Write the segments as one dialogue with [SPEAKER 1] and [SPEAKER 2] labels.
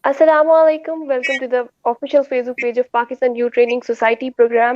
[SPEAKER 1] Assalamu alaikum. Welcome to the official Facebook page of Pakistan Youth Training Society program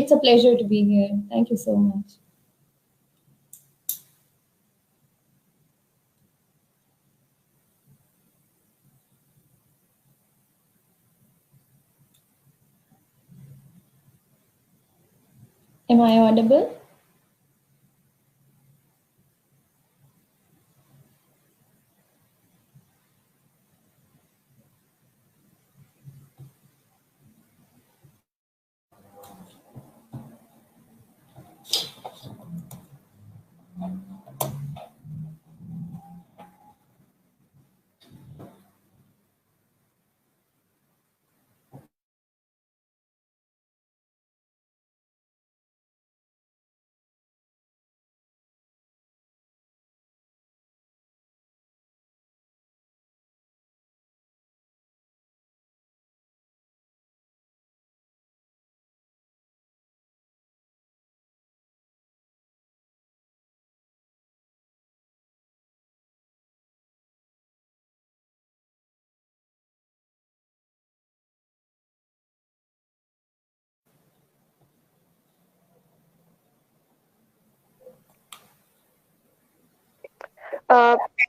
[SPEAKER 2] It's a pleasure to be here. Thank you so much. Am I audible?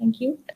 [SPEAKER 2] Thank you.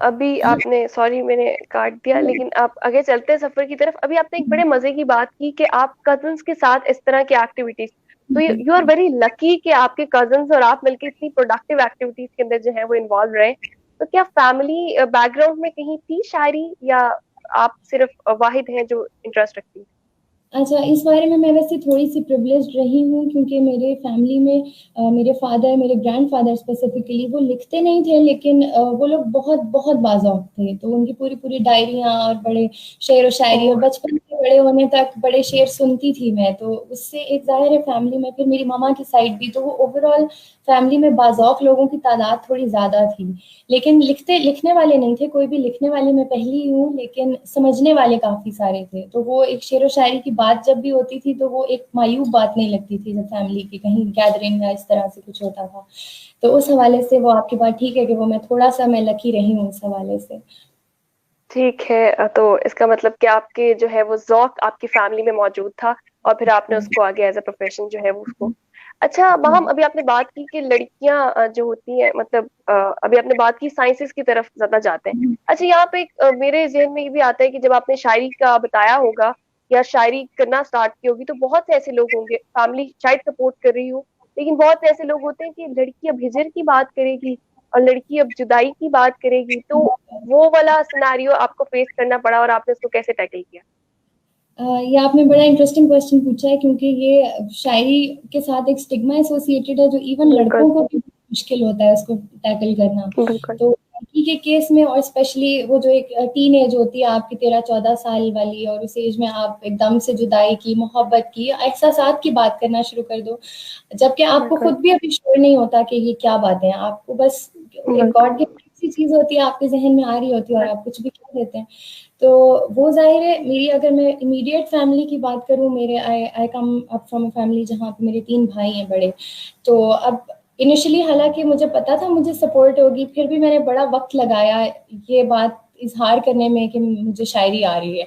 [SPEAKER 1] ابھی آپ نے, sorry میں نے کاٹ دیا, لیکن آپ آگے چلتے ہیں سفر کی طرف. ابھی آپ نے ایک بڑے مزے کی بات کی کہ آپ کزنس کے ساتھ اس طرح کی ایکٹیویٹیز, تو یو آر ویری لکی کہ آپ کے کزنس اور آپ مل کے اتنی پروڈکٹیو ایکٹیویٹیز کے اندر جو ہے وہ انوالو رہے. تو کیا فیملی بیک گراؤنڈ میں کہیں تھی شاعری, یا آپ صرف واحد ہیں جو انٹرسٹ رکھتی ہیں؟
[SPEAKER 2] اچھا, اس بارے میں ویسے تھوڑی سی پریولیجڈ رہی ہوں, کیونکہ میرے فیملی میں میرے فادر, میرے گرینڈ فادر اسپیسیفکلی, وہ لکھتے نہیں تھے, لیکن وہ لوگ بہت بہت باذوق تھے. تو ان کی پوری پوری ڈائریاں اور بڑے شعر و شاعری, اور بچپن سے بڑے ہونے تک بڑے شعر سنتی تھی میں. تو اس سے ایک ظاہر ہے فیملی میں, پھر میری ماما کی سائڈ بھی, تو وہ اوور آل فیملی میں باذوق لوگوں کی تعداد تھوڑی زیادہ تھی. لیکن لکھنے والے نہیں تھے, کوئی بھی لکھنے والے میں پہلی ہی ہوں, لیکن سمجھنے والے کافی سارے تھے. تو وہ ایک شعر و شاعری کی بات جب بھی ہوتی تھی تو وہ ایک مایوب بات نہیں لگتی تھی, جب فیملی کی کہیں گیدرنگ یا اس طرح سے کچھ ہوتا تھا. تو اس حوالے سے وہ آپ کی بات ٹھیک ہے کہ وہ میں تھوڑا سا میں لکی رہی ہوں اس حوالے سے.
[SPEAKER 1] ٹھیک ہے, تو اس کا مطلب کہ آپ کے جو ہے وہ ذوق آپ کی فیملی میں موجود تھا, اور پھر آپ نے اس کو آگے ایز اے پروفیشن جو ہے وہ اس کو. اچھا ماہم, ابھی آپ نے بات کی کہ لڑکیاں جو ہوتی ہیں, مطلب ابھی آپ نے بات کی سائنسز کی طرف زیادہ جاتے ہیں. اچھا, یہاں پہ میرے ذہن میں یہ بھی آتا ہے کہ جب آپ نے شاعری کا بتایا ہوگا یا شاعری کرنا اسٹارٹ کی ہوگی, تو بہت سے ایسے لوگ ہوں گے, فیملی شاید سپورٹ کر رہی ہو, لیکن بہت سے ایسے لوگ ہوتے ہیں کہ لڑکی اب ہجر کی بات کرے گی اور لڑکی اب جدائی کی بات کرے گی, تو وہ والا سیناریو آپ کو فیس کرنا پڑا, اور آپ نے اس کو کیسے ٹیکل کیا؟
[SPEAKER 2] یہ آپ نے بڑا انٹرسٹنگ کوشچن پوچھا ہے, کیونکہ یہ شاعری کے ساتھ ایک اسٹگما ایسوسیٹڈ ہے, جو ایون
[SPEAKER 1] بالکل
[SPEAKER 2] لڑکوں کو بھی مشکل ہوتا ہے اس کو ٹیکل کرنا.
[SPEAKER 1] بالکل.
[SPEAKER 2] تو لڑکی کے کیس میں, اور اسپیشلی وہ جو ایک ٹین ایج ہوتی ہے آپ کی 13-14 سال والی, اور اس ایج میں آپ ایک دم سے جدائی کی, محبت کی, احساسات کی بات کرنا شروع کر دو, جبکہ آپ کو
[SPEAKER 1] بالکل
[SPEAKER 2] خود بھی ابھی شور نہیں ہوتا کہ یہ کیا باتیں ہیں. آپ کو بس ایک
[SPEAKER 1] بالکل.
[SPEAKER 2] گاڈ گفٹ سی چیز ہوتی ہے, آپ کے ذہن میں آ رہی ہوتی ہے, اور آپ کچھ بھی کہہ دیتے ہیں. تو وہ ظاہر ہے, میری اگر میں امیڈیٹ فیملی کی بات کروں, میرے آئی کم اپ فرام اے فیملی جہاں پہ میرے 3 بھائی ہیں بڑے. تو اب انیشلی حالانکہ مجھے پتا تھا مجھے سپورٹ ہوگی, پھر بھی میں نے بڑا وقت لگایا یہ بات اظہار کرنے میں کہ مجھے شاعری آ رہی ہے.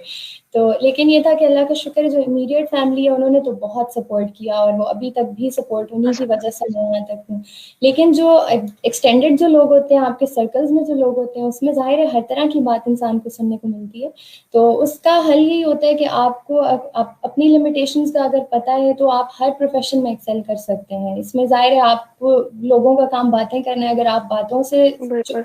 [SPEAKER 2] تو لیکن یہ تھا کہ اللہ کا شکر ہے, جو امیڈیٹ فیملی ہے انہوں نے تو بہت سپورٹ کیا, اور وہ ابھی تک بھی سپورٹ, انہیں کی وجہ سے میں یہاں تک ہوں. لیکن جو ایکسٹینڈیڈ جو لوگ ہوتے ہیں, آپ کے سرکلز میں جو لوگ ہوتے ہیں, اس میں ظاہر ہے ہر طرح کی بات انسان کو سننے کو ملتی ہے. تو اس کا حل یہی ہوتا ہے کہ آپ کو اپنی لمیٹیشنز کا اگر پتہ ہے تو آپ ہر پروفیشن میں ایکسل کر سکتے ہیں. اس میں ظاہر ہے آپ کو لوگوں کا کام باتیں کرنا ہے, اگر آپ باتوں سے
[SPEAKER 1] بالکل.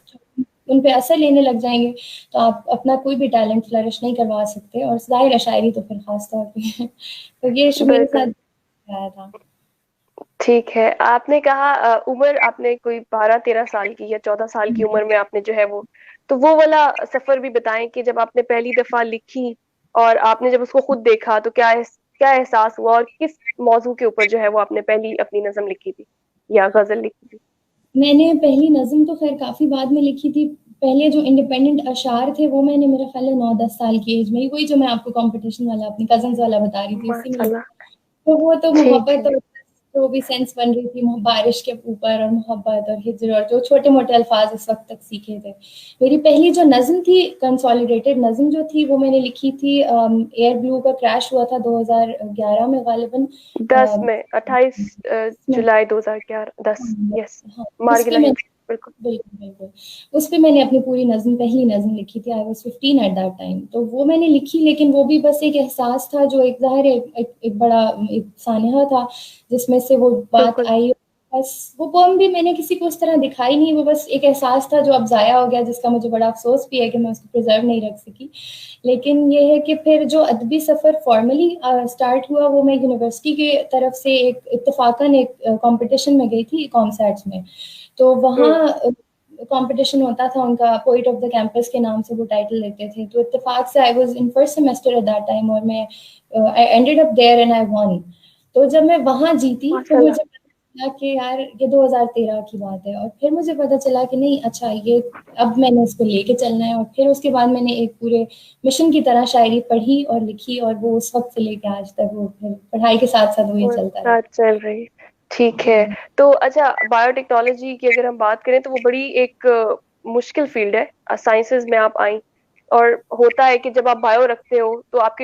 [SPEAKER 2] ان پہ اثر لینے لگ جائیں گے تو آپ اپنا کوئی بھی ٹیلنٹ فلرش نہیں کروا سکتے, اور ظاہر ہے شاعری تو پھر خاص طور پہ. تو یہ ایشو میرے
[SPEAKER 1] بالکل.
[SPEAKER 2] ساتھ آیا تھا.
[SPEAKER 1] ٹھیک ہے, آپ نے کہا عمر آپ نے کوئی 12-13 سال کی یا 14 سال کی عمر میں آپ نے جو ہے وہ, تو وہ والا سفر بھی بتائیں کہ جب آپ نے پہلی دفعہ لکھی اور آپ نے جب اس کو خود دیکھا تو کیا احساس ہوا, اور کس موضوع کے اوپر جو ہے وہ آپ نے پہلی اپنی نظم لکھی تھی یا غزل لکھی تھی؟
[SPEAKER 2] میں نے پہلی نظم تو خیر کافی بعد میں لکھی تھی. پہلے جو انڈیپینڈنٹ اشعار تھے وہ میں نے میرا خیال ہے 9-10 سال کی ایج میں, وہی جو میں آپ کو کمپٹیشن والا اپنی کزنز والا بتا رہی تھی, اسی
[SPEAKER 1] ماشاء
[SPEAKER 2] میں.
[SPEAKER 1] اللہ.
[SPEAKER 2] تو وہ تو
[SPEAKER 1] ٹھیک
[SPEAKER 2] محبت
[SPEAKER 1] ہے.
[SPEAKER 2] اور جو بھی سینس بن رہی تھی بارش کے اوپر, اور محبت اور ہجر, اور جو چھوٹے موٹے الفاظ اس وقت تک سیکھے تھے. میری پہلی جو نظم تھی, کنسالیڈیٹڈ نظم جو تھی, وہ میں نے لکھی تھی, ایئر بلو کا کریش ہوا تھا 2011 میں غالباً.
[SPEAKER 1] 10 میں 28 جولائی 2011. 10. یس.
[SPEAKER 2] ہاں, اس پہ
[SPEAKER 1] مارگلا
[SPEAKER 2] میں
[SPEAKER 1] ہلز. بالکل.
[SPEAKER 2] بالکل بالکل اس پہ میں نے اپنی پوری پہلی نظم لکھی تھی. I was 15 at that time. تو وہ میں نے لکھی, لیکن وہ بھی بس ایک احساس تھا, جو ایک ظاہر ایک بڑا ایک سانحہ تھا جس میں سے وہ بات
[SPEAKER 1] بالکل.
[SPEAKER 2] آئی. بس وہ پوم بھی میں نے کسی کو اس طرح دکھائی نہیں, وہ بس ایک احساس تھا جو اب ضائع ہو گیا, جس کا مجھے بڑا افسوس بھی ہے کہ میں اس کو پرزرو نہیں رکھ سکی. لیکن یہ ہے کہ پھر جو ادبی سفر فارملی اسٹارٹ ہوا, وہ میں یونیورسٹی کی طرف سے ایک اتفاقاً ایک کمپٹیشن میں گئی تھی, کامسیٹس میں. تو وہاں کمپٹیشن ہوتا تھا ان کا, پوئٹ آف دا کیمپس کے نام سے وہ ٹائٹل لیتے تھے. تو اتفاق سے I was in first semester at that time, اور میں I ended up there and I won. تو جب میں وہاں جیتی تو
[SPEAKER 1] ماشاء اللہ.
[SPEAKER 2] مجھے پتا چلا کہ یار یہ 2013 کی بات ہے, اور پھر مجھے پتا چلا کہ نہیں, اچھا یہ اب میں نے اس کو لے کے چلنا ہے. اور پھر اس کے بعد میں نے ایک پورے مشن کی طرح شاعری پڑھی اور لکھی, اور وہ اس وقت سے لے کے آج تک وہ پھر پڑھائی کے ساتھ ساتھ وہی
[SPEAKER 1] وہ
[SPEAKER 2] چلتا رہا.
[SPEAKER 1] ساتھ چل رہی. ٹھیک ہے. تو اچھا, بایو ٹیکنالوجی کی اگر ہم بات کریں تو وہ بڑی ایک مشکل فیلڈ ہے. سائنسز میں آپ آئیں, اور ہوتا ہے کہ جب آپ بایو رکھتے ہو تو آپ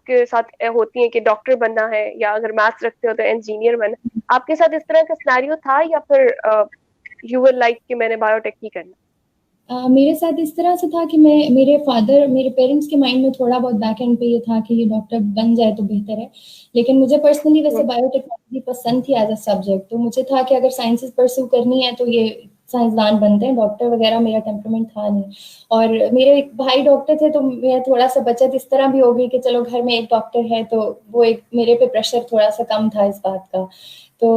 [SPEAKER 1] کے ساتھ ہوتی ہیں کہ ڈاکٹر بننا ہے, یا اگر میتھس رکھتے ہو تو انجینئر بننا. آپ کے ساتھ اس طرح کا سیناریو تھا, یا پھر یو ور لائک کہ میں نے بایو ٹیک ہی کرنا؟
[SPEAKER 2] میرے ساتھ اس طرح سے تھا کہ میرے پیرنٹس کے مائنڈ میں تھوڑا بہت بیک اینڈ پہ یہ تھا کہ یہ ڈاکٹر بن جائے تو بہتر ہے، لیکن مجھے پرسنلی ویسے بایو ٹیکنالوجی پسند تھی ایز اے سبجیکٹ، تو مجھے تھا کہ اگر سائنسز پرسو کرنی ہے تو یہ سائنسدان بنتے ہیں، ڈاکٹر وغیرہ میرا ٹیمپرمنٹ تھا نہیں. اور میرے ایک بھائی ڈاکٹر تھے تو میں تھوڑا سا بچت اس طرح بھی ہو گئی کہ چلو گھر میں ایک ڈاکٹر ہے، تو وہ ایک میرے پہ پریشر تھوڑا سا کم تھا اس بات کا. تو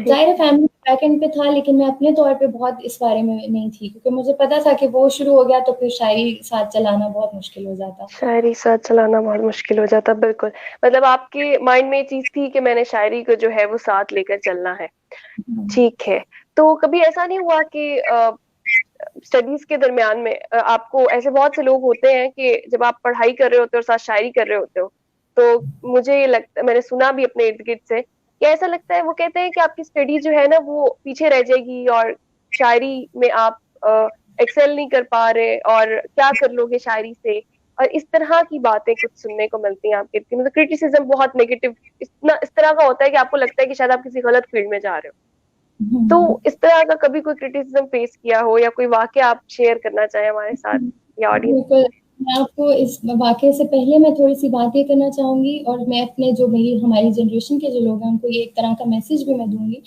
[SPEAKER 2] ظاہر فیملی بیک اینڈ پہ تھا، لیکن میں اپنے طور پہ بہت اس بارے میں نہیں تھی، کیونکہ مجھے پتا تھا کہ وہ شروع ہو گیا تو پھر شاعری ساتھ چلانا بہت مشکل ہو جاتا.
[SPEAKER 1] شاعری ساتھ چلانا بہت مشکل ہو جاتا. بالکل، مطلب آپ کے مائنڈ میں یہ چیز تھی کہ میں نے شاعری کو جو ہے وہ ساتھ لے کر چلنا ہے. ٹھیک ہے. تو کبھی ایسا نہیں ہوا کہ اسٹڈیز کے درمیان میں آپ کو ایسے بہت سے لوگ ہوتے ہیں کہ جب آپ پڑھائی کر رہے ہوتے ہو اور ساتھ شاعری کر رہے ہوتے ہو، تو مجھے یہ لگتا، میں نے سنا بھی اپنے ارد گرد سے کہ ایسا لگتا ہے، وہ کہتے ہیں کہ آپ کی اسٹڈی جو ہے نا وہ پیچھے رہ جائے گی اور شاعری میں آپ ایکسل نہیں کر پا رہے، اور کیا کر لو گے شاعری سے، اور اس طرح کی باتیں کچھ سننے کو ملتی ہیں آپ کے، مطلب کرٹیسزم بہت نیگیٹو اس طرح کا ہوتا ہے کہ آپ کو لگتا ہے کہ شاید آپ کسی غلط فیلڈ میں جا رہے ہو. تو اس طرح کا کبھی کوئی کرٹیسزم فیس کیا ہو، یا کوئی واقعہ آپ شیئر کرنا چاہیں ہمارے ساتھ یا آڈینس؟
[SPEAKER 2] بالکل. میں آپ کو اس واقعے سے پہلے میں تھوڑی سی بات یہ کرنا چاہوں گی، اور میں اپنے جو ہماری جنریشن کے جو لوگ ہیں ان کو یہ ایک طرح کا میسج بھی میں دوں گی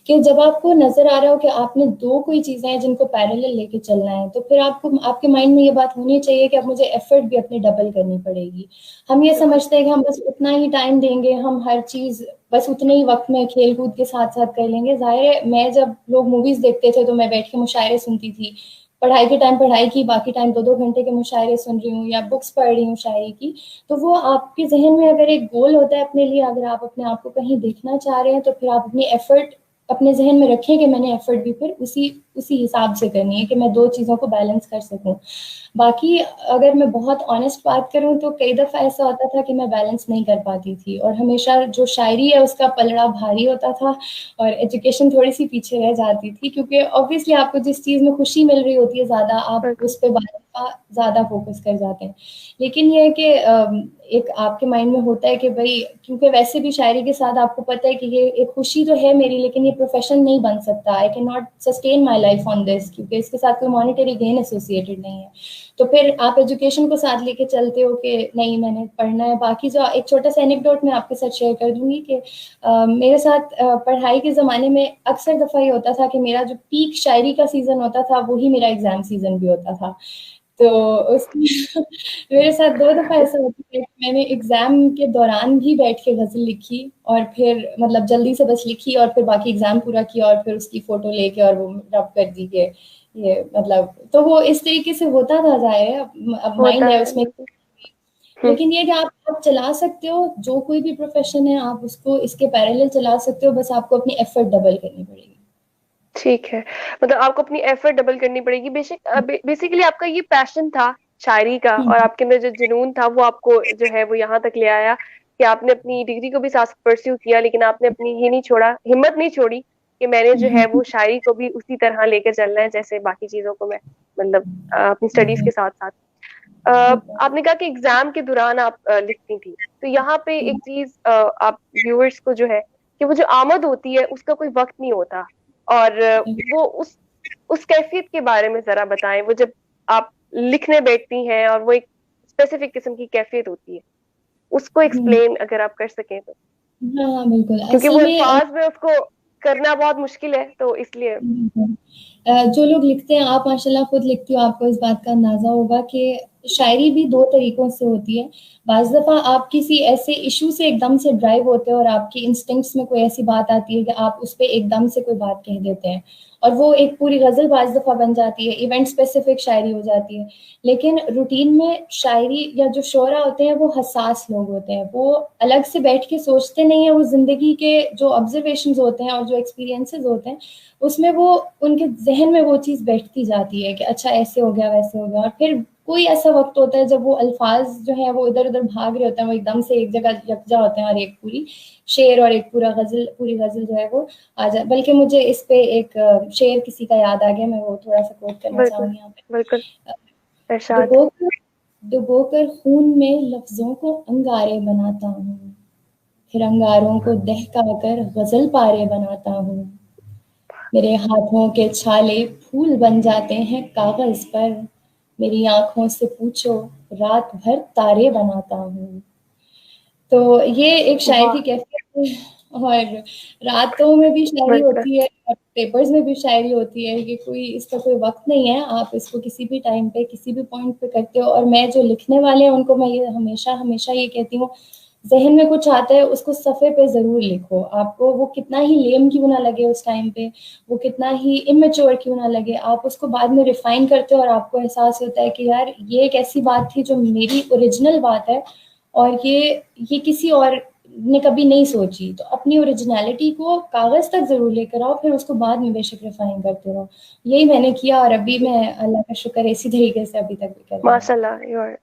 [SPEAKER 2] کہ جب آپ کو نظر آ رہا ہو کہ آپ نے دو کوئی چیزیں ہیں جن کو پیرالل لے کے چلنا ہے، تو پھر آپ کے مائنڈ میں یہ بات ہونی چاہیے کہ اب مجھے ایفرٹ بھی اپنی ڈبل کرنی پڑے گی. ہم یہ
[SPEAKER 1] بالکل
[SPEAKER 2] سمجھتے ہیں کہ ہم بس اتنا ہی ٹائم دیں گے، ہم ہر چیز بس اتنے ہی وقت میں کھیل کود کے ساتھ ساتھ کر لیں گے. ظاہر ہے میں جب لوگ موویز دیکھتے تھے تو میں بیٹھ کے مشاعرے سنتی تھی، پڑھائی کے ٹائم پڑھائی کی، باقی ٹائم 2-2 گھنٹے کے مشاعرے سن رہی ہوں یا بکس پڑھ رہی ہوں شاعری کی. تو وہ آپ کے ذہن میں اگر ایک گول ہوتا ہے اپنے لیے، اگر آپ اپنے آپ کو کہیں دیکھنا چاہ رہے ہیں، تو پھر آپ اپنی ایفرٹ اپنے ذہن میں رکھیں کہ میں نے ایفرٹ بھی پھر اسی حساب سے کرنی ہے کہ میں دو چیزوں کو بیلنس کر سکوں. باقی اگر میں بہت آنےسٹ بات کروں تو کئی دفعہ ایسا ہوتا تھا کہ میں بیلنس نہیں کر پاتی تھی، اور ہمیشہ جو شاعری ہے اس کا پلڑا بھاری ہوتا تھا اور ایجوکیشن تھوڑی سی پیچھے رہ جاتی تھی، کیونکہ آبویسلی آپ کو جس چیز میں خوشی مل رہی ہوتی ہے زیادہ، آپ
[SPEAKER 1] بالکل
[SPEAKER 2] اس پہ زیادہ فوکس کر جاتے ہیں. لیکن یہ ہے کہ ایک آپ کے مائنڈ میں ہوتا ہے کہ بھائی کیونکہ ویسے بھی شاعری کے ساتھ آپ کو پتہ ہے کہ یہ ایک خوشی تو ہے میری، لیکن یہ پروفیشن نہیں بن سکتا. I can not sustain my life on this, کیونکہ اس کے ساتھ کوئی مانیٹری گین ایسوسیٹڈ نہیں ہے. تو پھر آپ ایجوکیشن کو ساتھ لے کے چلتے ہو کہ نہیں میں نے پڑھنا ہے. باقی جو ایک چھوٹا سا اینیکڈوٹ میں آپ کے ساتھ شیئر کر دوں گی کہ میرے ساتھ پڑھائی کے زمانے میں اکثر دفعہ یہ ہوتا تھا کہ میرا جو پیک شاعری کا سیزن ہوتا تھا وہی میرا ایگزام سیزن بھی ہوتا تھا. تو اس میرے ساتھ 2 دفعہ ایسا ہوتا ہے کہ میں نے ایگزام کے دوران بھی بیٹھ کے غزل لکھی، اور پھر مطلب جلدی سے بس لکھی اور پھر باقی ایگزام پورا کیا، اور پھر اس کی فوٹو لے کے اور وہ رب کر دی کہ یہ مطلب، تو وہ اس طریقے سے ہوتا تھا. ظاہر اب
[SPEAKER 1] ہوتا
[SPEAKER 2] مائنڈ ہے
[SPEAKER 1] ہے.
[SPEAKER 2] اس میں،
[SPEAKER 1] بالکل.
[SPEAKER 2] لیکن یہ کہ آپ چلا سکتے ہو جو کوئی بھی پروفیشن ہے، آپ اس کو اس کے پیرالل چلا سکتے ہو، بس آپ کو اپنی ایفرٹ ڈبل کرنی پڑے گی.
[SPEAKER 1] ٹھیک ہے، مطلب آپ کو اپنی ایفرٹ ڈبل کرنی پڑے گی. بیسیکلی آپ کا یہ پیشن تھا شاعری کا، اور آپ کے اندر جو جنون تھا وہ آپ کو جو ہے وہ یہاں تک لے آیا کہ آپ نے اپنی ڈگری کو بھی ساتھ پرسیو کیا، لیکن آپ نے اپنی یہ نہیں چھوڑا، ہمت نہیں چھوڑی کہ میں نے جو ہے وہ شاعری کو بھی اسی طرح لے کے چلنا ہے جیسے باقی چیزوں کو میں مطلب اپنی اسٹڈیز کے ساتھ ساتھ. آپ نے کہا کہ ایگزام کے دوران آپ لکھتی تھی، تو یہاں پہ ایک چیز آپ ویورز کو جو ہے کہ وہ جو آمد ہوتی ہے اس کا کوئی وقت نہیں ہوتا، اور وہ اس کیفیت کے بارے میں ذرا بتائیں. وہ جب آپ لکھنے بیٹھتی ہیں اور وہ ایک اسپیسیفک قسم کی کیفیت ہوتی ہے، اس کو ایکسپلین اگر آپ کر سکیں تو،
[SPEAKER 2] ہاں بالکل.
[SPEAKER 1] کیونکہ
[SPEAKER 2] اصل
[SPEAKER 1] وہ
[SPEAKER 2] میں
[SPEAKER 1] الفاظ میں اس کو کرنا بہت مشکل ہے، تو اس لیے.
[SPEAKER 2] جو لوگ لکھتے ہیں، آپ ماشاء اللہ خود لکھتی ہو، آپ کو اس بات کا اندازہ ہوگا کہ شاعری بھی 2 طریقوں سے ہوتی ہے. بعض دفعہ آپ کسی ایسے ایشو سے ایک دم سے ڈرائیو ہوتے ہیں اور آپ کی انسٹنکٹس میں کوئی ایسی بات آتی ہے کہ آپ اس پہ ایک دم سے کوئی بات کہہ دیتے ہیں، اور وہ ایک پوری غزل بعض دفعہ بن جاتی ہے، ایونٹ اسپیسیفک شاعری ہو جاتی ہے. لیکن روٹین میں شاعری یا جو شعراء ہوتے ہیں وہ حساس لوگ ہوتے ہیں، وہ الگ سے بیٹھ کے سوچتے نہیں ہیں، وہ زندگی کے جو آبزرویشنز ہوتے ہیں اور جو ایکسپیرینسز ہوتے ہیں اس میں وہ ان کے ذہن میں وہ چیز بیٹھتی جاتی ہے کہ اچھا ایسے ہو گیا ویسے ہو گیا. اور پھر کوئی ایسا وقت ہوتا ہے جب وہ الفاظ جو ہیں وہ ادھر ادھر بھاگ رہے ہوتے ہیں، وہ ایک دم سے ایک جگہ یکجا ہوتے ہیں، اور ایک پوری شعر اور ایک پوری غزل جو ہے وہ آ جائے. بلکہ مجھے اس پہ ایک شعر کسی کا یاد آ گیا، میں وہ تھوڑا سا کوٹ کرنا
[SPEAKER 1] بالکل
[SPEAKER 2] چاہوں گی یہاں
[SPEAKER 1] بالکل.
[SPEAKER 2] پہ.
[SPEAKER 1] ارشاد.
[SPEAKER 2] ڈبو کر خون میں لفظوں کو انگارے بناتا ہوں، پھر انگاروں کو دہکا کر غزل پارے بناتا ہوں. میرے ہاتھوں کے چھالے پھول بن جاتے ہیں کاغذ پر، میری آنکھوں سے پوچھو رات بھر تارے بناتا ہوں. تو یہ ایک شاعر
[SPEAKER 1] واہ.
[SPEAKER 2] کی کیفیت ہے، اور راتوں میں بھی شاعری
[SPEAKER 1] بالکل.
[SPEAKER 2] ہوتی ہے اور پیپرز میں بھی شاعری ہوتی ہے. یہ کوئی اس کا کوئی وقت نہیں ہے، آپ اس کو کسی بھی ٹائم پہ کسی بھی پوائنٹ پہ کرتے ہو. اور میں جو لکھنے والے ہیں ان کو میں یہ ہمیشہ یہ کہتی ہوں، ذہن میں کچھ آتا ہے اس کو صفحے پہ ضرور لکھو. آپ کو وہ کتنا ہی لیم کیوں نہ لگے اس ٹائم پہ، وہ کتنا ہی امیچور کیوں نہ لگے، آپ اس کو بعد میں ریفائن کرتے ہو اور آپ کو احساس ہوتا ہے کہ یار یہ ایک ایسی بات تھی جو میری اوریجنل بات ہے، اور یہ کسی اور نے کبھی نہیں سوچی. تو اپنی اوریجنلٹی کو کاغذ تک ضرور لے کر آؤ، پھر اس کو بعد میں بے شک ریفائن کرتے رہو. یہی میں نے کیا، اور ابھی میں اللہ کا شکر ہے اسی طریقے سے ابھی تک بھی کر رہی ہوں.
[SPEAKER 1] ماشاء اللہ یو آر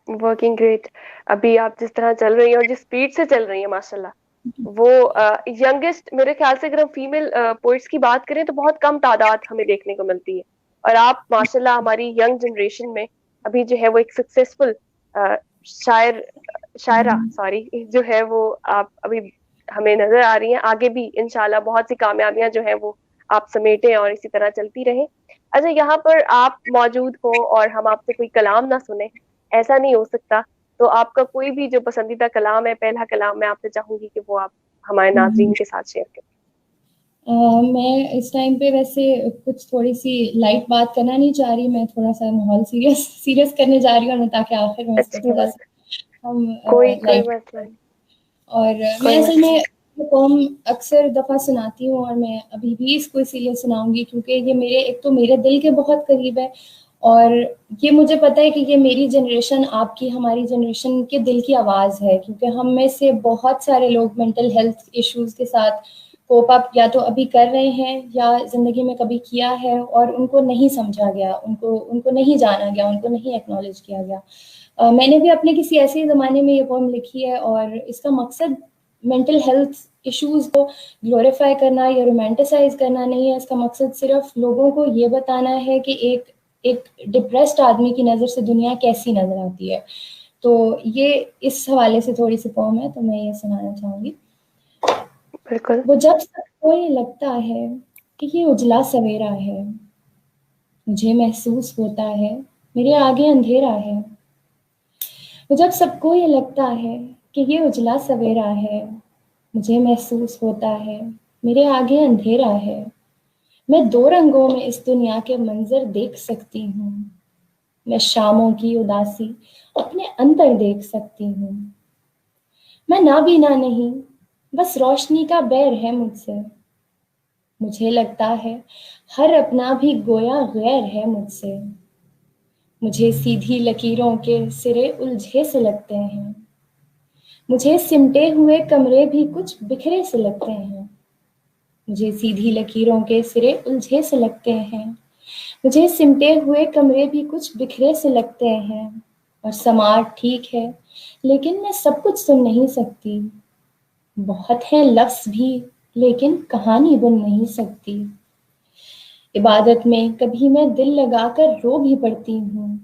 [SPEAKER 1] ورکنگ گریٹ. ابھی آپ جس طرح چل رہی ہیں اور جس اسپیڈ سے چل رہی ہیں ماشاء اللہ، وہ ینگسٹ میرے خیال سے اگر ہم فیمیل پوئٹس کی بات کریں تو بہت کم تعداد ہمیں دیکھنے کو ملتی ہے. اور آپ ماشاء اللہ ہماری ینگ جنریشن میں ابھی جو ہے وہ ایک سکسیسفل شاعرہ جو ہے وہ آپ ابھی ہمیں نظر آ رہی ہیں. آگے بھی انشاءاللہ بہت سی کامیابیاں جو ہیں وہ آپ سمیٹیں اور اسی طرح چلتی رہیں. اچھا، یہاں پر آپ موجود ہوں اور ہم آپ سے کوئی کلام نہ سنیں، ایسا نہیں ہو سکتا. تو آپ کا کوئی بھی جو پسندیدہ کلام ہے، پہلا کلام میں آپ سے چاہوں گی کہ وہ آپ ہمارے ناظرین کے ساتھ شیئر کریں.
[SPEAKER 2] میں اس ٹائم پہ ویسے کچھ تھوڑی سی لائٹ بات کرنا نہیں چاہ رہی، میں تھوڑا سا ماحول سیریس کرنے جا رہی ہوں تاکہ آخر میں اس کو
[SPEAKER 1] اچھی
[SPEAKER 2] تھوڑا
[SPEAKER 1] بات.
[SPEAKER 2] سا ہم
[SPEAKER 1] کوئی
[SPEAKER 2] لائٹ.
[SPEAKER 1] مسئلہ نہیں.
[SPEAKER 2] اور میں
[SPEAKER 1] کوئی
[SPEAKER 2] اصل
[SPEAKER 1] مسئلہ
[SPEAKER 2] میں
[SPEAKER 1] نہیں.
[SPEAKER 2] یہ قوم اکثر دفعہ سناتی ہوں، اور میں ابھی بھی اس کو اسی لیے سناؤں گی کیونکہ یہ ایک تو میرے دل کے بہت قریب ہے، اور یہ مجھے پتہ ہے کہ یہ میری جنریشن، آپ کی، ہماری جنریشن کے دل کی آواز ہے. کیونکہ ہم میں سے بہت سارے لوگ مینٹل ہیلتھ ایشوز کے ساتھ کوپ اپ یا تو ابھی کر رہے ہیں یا زندگی میں کبھی کیا ہے، اور ان کو نہیں سمجھا گیا، ان کو نہیں جانا گیا، ان کو نہیں ایکنالج کیا گیا. میں نے بھی اپنے کسی ایسے زمانے میں یہ پوم لکھی ہے، اور اس کا مقصد مینٹل ہیلتھ ایشوز کو گلوریفائی کرنا یا رومانٹیسائز کرنا نہیں ہے. اس کا مقصد صرف لوگوں کو یہ بتانا ہے کہ ایک ڈپریسڈ آدمی کی نظر سے دنیا کیسی نظر آتی ہے. تو یہ اس حوالے سے تھوڑی سی پوم ہے، تو میں یہ سنانا چاہوں گی.
[SPEAKER 1] بالکل.
[SPEAKER 2] وہ جب سب کو یہ لگتا ہے کہ یہ اجلا سویرا ہے، مجھے محسوس ہوتا ہے میرے آگے اندھیرا ہے. وہ جب سب کو یہ لگتا ہے کہ یہ اجلا سویرا ہے، مجھے محسوس ہوتا ہے میرے آگے اندھیرا ہے. میں دو رنگوں میں اس دنیا کے منظر دیکھ سکتی ہوں، میں شاموں کی اداسی اپنے اندر دیکھ سکتی ہوں. میں نابینا نہیں، بس روشنی کا بیر ہے مجھ سے. مجھے لگتا ہے ہر اپنا بھی گویا غیر ہے مجھ سے. مجھے سیدھی لکیروں کے سرے الجھے سے لگتے ہیں، مجھے سمٹے ہوئے کمرے بھی کچھ بکھرے سے لگتے ہیں. مجھے سیدھی لکیروں کے سرے الجھے سے لگتے ہیں، مجھے سمٹے ہوئے کمرے بھی کچھ بکھرے سے لگتے ہیں. اور سماعت ٹھیک ہے لیکن میں سب کچھ سن نہیں سکتی. بہت ہیں لفظ بھی لیکن کہانی بن نہیں سکتی. عبادت میں کبھی میں دل لگا کر رو بھی پڑتی ہوں،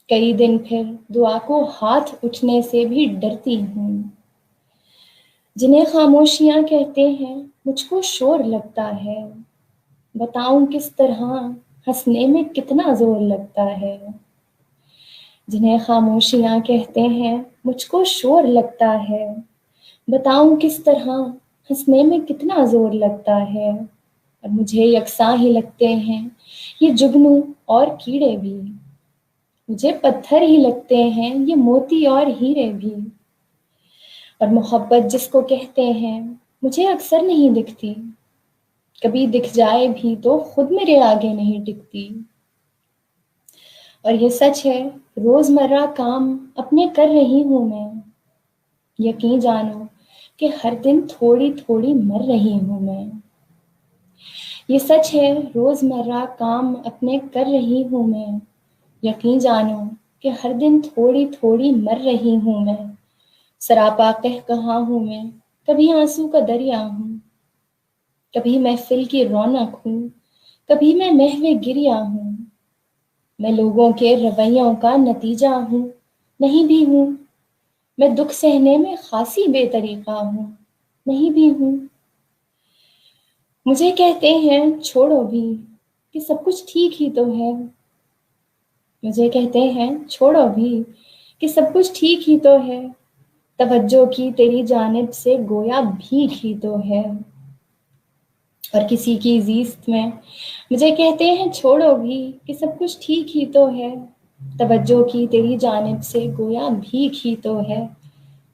[SPEAKER 2] کئی دن پھر دعا کو ہاتھ اٹھنے سے بھی ڈرتی ہوں. جنہیں خاموشیاں کہتے ہیں مجھ کو شور لگتا ہے، بتاؤں کس طرح ہنسنے میں کتنا زور لگتا ہے. جنہیں خاموشیاں کہتے ہیں مجھ کو شور لگتا ہے، بتاؤں کس طرح ہنسنے میں کتنا زور لگتا ہے. اور مجھے یکساں ہی لگتے ہیں یہ جگنو اور کیڑے بھی، مجھے پتھر ہی لگتے ہیں یہ موتی اور ہیرے بھی. اور محبت جس کو کہتے ہیں مجھے اکثر نہیں دکھتی، کبھی دکھ جائے بھی تو خود میرے آگے نہیں ٹکتی. اور یہ سچ ہے روزمرہ کام اپنے کر رہی ہوں میں، یقین جانو کہ ہر دن تھوڑی تھوڑی مر رہی ہوں میں. یہ سچ ہے روزمرہ کام اپنے کر رہی ہوں میں، یقین جانو کہ ہر دن تھوڑی تھوڑی مر رہی ہوں میں. سراپا کہاں ہوں میں، کبھی آنسو کا دریا ہوں، کبھی محفل کی رونق ہوں، کبھی میں محو گریا ہوں. میں لوگوں کے رویوں کا نتیجہ ہوں، نہیں بھی ہوں. میں دکھ سہنے میں خاصی بے طریقہ ہوں، نہیں بھی ہوں. مجھے کہتے ہیں چھوڑو بھی کہ سب کچھ ٹھیک ہی تو ہے. مجھے کہتے ہیں چھوڑو بھی کہ سب کچھ ٹھیک ہی تو ہے. توجہ کی تیری جانب سے گویا بھیک ہی تو ہے. اور کسی کی زیست میں مجھے کہتے ہیں چھوڑو بھی کہ سب کچھ ٹھیک ہی تو ہے. توجہ کی تیری جانب سے گویا بھیک ہی تو ہے.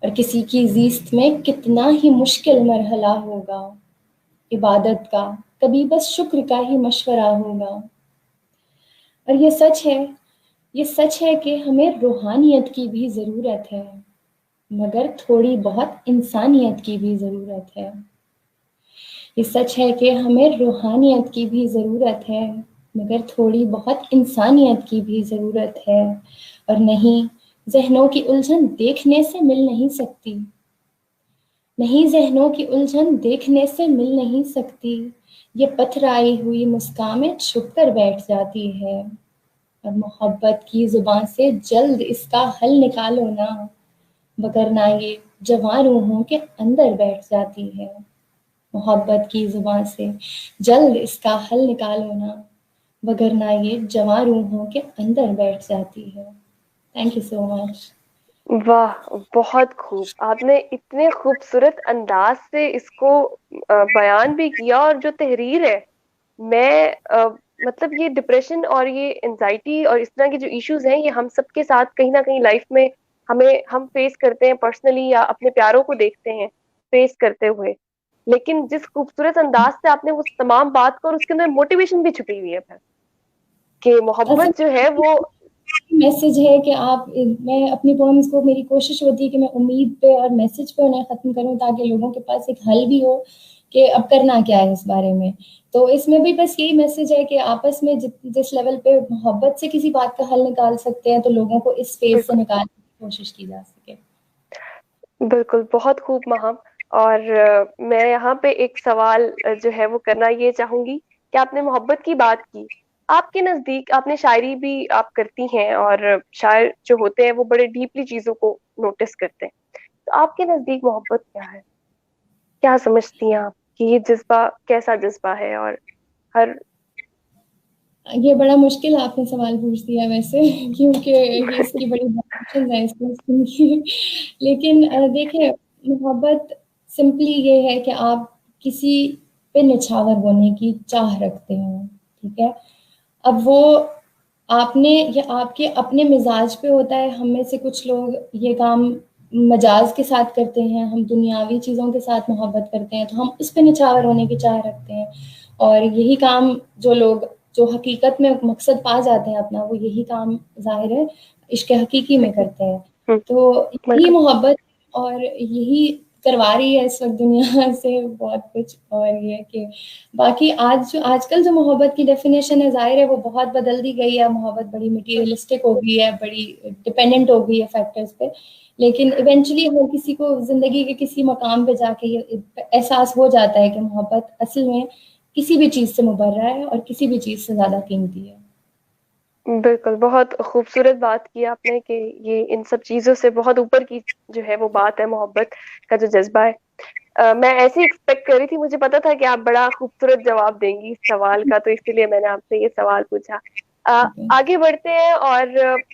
[SPEAKER 2] اور کسی کی زیست میں کتنا ہی مشکل مرحلہ ہوگا. عبادت کا کبھی بس شکر کا ہی مشورہ ہوگا. اور یہ سچ ہے کہ ہمیں روحانیت کی بھی ضرورت ہے، مگر تھوڑی بہت انسانیت کی بھی ضرورت ہے. یہ سچ ہے کہ ہمیں روحانیت کی بھی ضرورت ہے، مگر تھوڑی بہت انسانیت کی بھی ضرورت ہے. اور نہیں، ذہنوں کی الجھن دیکھنے سے مل نہیں سکتی. نہیں، ذہنوں کی الجھن دیکھنے سے مل نہیں سکتی. یہ پتھرائی ہوئی مسکانیں چھپ کر بیٹھ جاتی ہے. اور محبت کی زبان سے جلد اس کا حل نکالو نا، وگرنہ یہ جوان روحوں کے اندر بیٹھ جاتی ہے. محبت کی زبان سے جلد اس کا حل نکالو نا، وگرنہ یہ جوان روحوں کے اندر بیٹھ جاتی ہے. تھینک یو سو مچ.
[SPEAKER 1] واہ، بہت خوب. آپ نے اتنے خوبصورت انداز سے اس کو بیان بھی کیا. اور جو تحریر ہے، میں مطلب یہ ڈپریشن اور یہ انزائٹی اور اس طرح کے جو ایشوز ہیں، یہ ہم سب کے ساتھ کہیں نہ کہیں لائف میں ہم فیس کرتے ہیں پرسنلی، یا اپنے پیاروں کو دیکھتے ہیں فیس کرتے ہوئے. لیکن جس خوبصورت انداز سے آپ نے اس تمام بات کو، اور اس کے اندر موٹیویشن بھی چھپی ہوئی ہے پھر، کہ محبت جو ہے وہ
[SPEAKER 2] میسج ہے کہ میں اپنی پوئمز کو، میری کوشش ہوتی ہے کہ میں امید پہ اور میسج پہ انہیں ختم کروں، تاکہ لوگوں کے پاس ایک حل بھی ہو کہ اب کرنا کیا ہے اس بارے میں. تو اس میں بھی بس یہی میسج ہے کہ آپس میں جس لیول پہ محبت سے کسی بات کا حل نکال سکتے ہیں، تو لوگوں کو اس فیز سے
[SPEAKER 1] بالکل
[SPEAKER 2] نکالنے کی کوشش کی جا سکے.
[SPEAKER 1] بالکل، بہت خوب مہم. اور میں یہاں پہ ایک سوال جو ہے وہ کرنا یہ چاہوں گی کہ آپ نے محبت کی بات کی. آپ کے نزدیک، آپ نے شاعری بھی آپ کرتی ہیں، اور شاعر جو ہوتے ہیں وہ بڑے ڈیپلی چیزوں کو نوٹس کرتے ہیں. تو آپ کے نزدیک محبت کیا ہے؟ کیا سمجھتی ہیں آپ کہ یہ جذبہ کیسا جذبہ ہے؟ اور ہر
[SPEAKER 2] یہ بڑا مشکل آپ نے سوال پوچھ دیا ویسے، کیونکہ یہ اس کی بڑی ڈیفینیشن ہے اس کی. لیکن دیکھیں، محبت سمپلی یہ ہے کہ آپ کسی پہ نچھاور ہونے کی چاہ رکھتے ہیں، ٹھیک ہے. اب وہ آپ نے، یا آپ کے اپنے مزاج پہ ہوتا ہے. ہم میں سے کچھ لوگ یہ کام مجاز کے ساتھ کرتے ہیں، ہم دنیاوی چیزوں کے ساتھ محبت کرتے ہیں، تو ہم اس پہ نچھاور ہونے کی چاہ رکھتے ہیں. اور یہی کام جو حقیقت میں مقصد پا جاتے ہیں اپنا، وہ یہی کام ظاہر ہے عشق حقیقی میں کرتے ہیں. تو یہی
[SPEAKER 1] بالکل
[SPEAKER 2] محبت، اور یہی کروا رہی ہے اس وقت دنیا سے بہت کچھ. اور یہ کہ باقی آج کل جو محبت کی ڈیفینیشن ہے، ظاہر ہے وہ بہت بدل دی گئی ہے. محبت بڑی مٹیریلسٹک ہو گئی ہے، بڑی ڈپینڈنٹ ہو گئی ہے فیکٹرز پہ. لیکن ایونچولی ہر کسی کو زندگی کے کسی مقام پہ جا کے یہ احساس ہو جاتا ہے کہ محبت اصل میں کسی بھی چیز سے مبرہ ہے، اور کسی بھی چیز سے زیادہ قیمتی ہے.
[SPEAKER 1] بالکل، بہت خوبصورت بات کی آپ نے کہ یہ ان سب چیزوں سے بہت اوپر کی جو ہے وہ بات ہے، محبت کا جو جذبہ ہے. میں ایسے ہی ایکسپیکٹ کر رہی تھی، مجھے پتا تھا کہ آپ بڑا خوبصورت جواب دیں گی اس سوال کا، تو اسی لیے میں نے آپ سے یہ سوال پوچھا. آگے بڑھتے ہیں. اور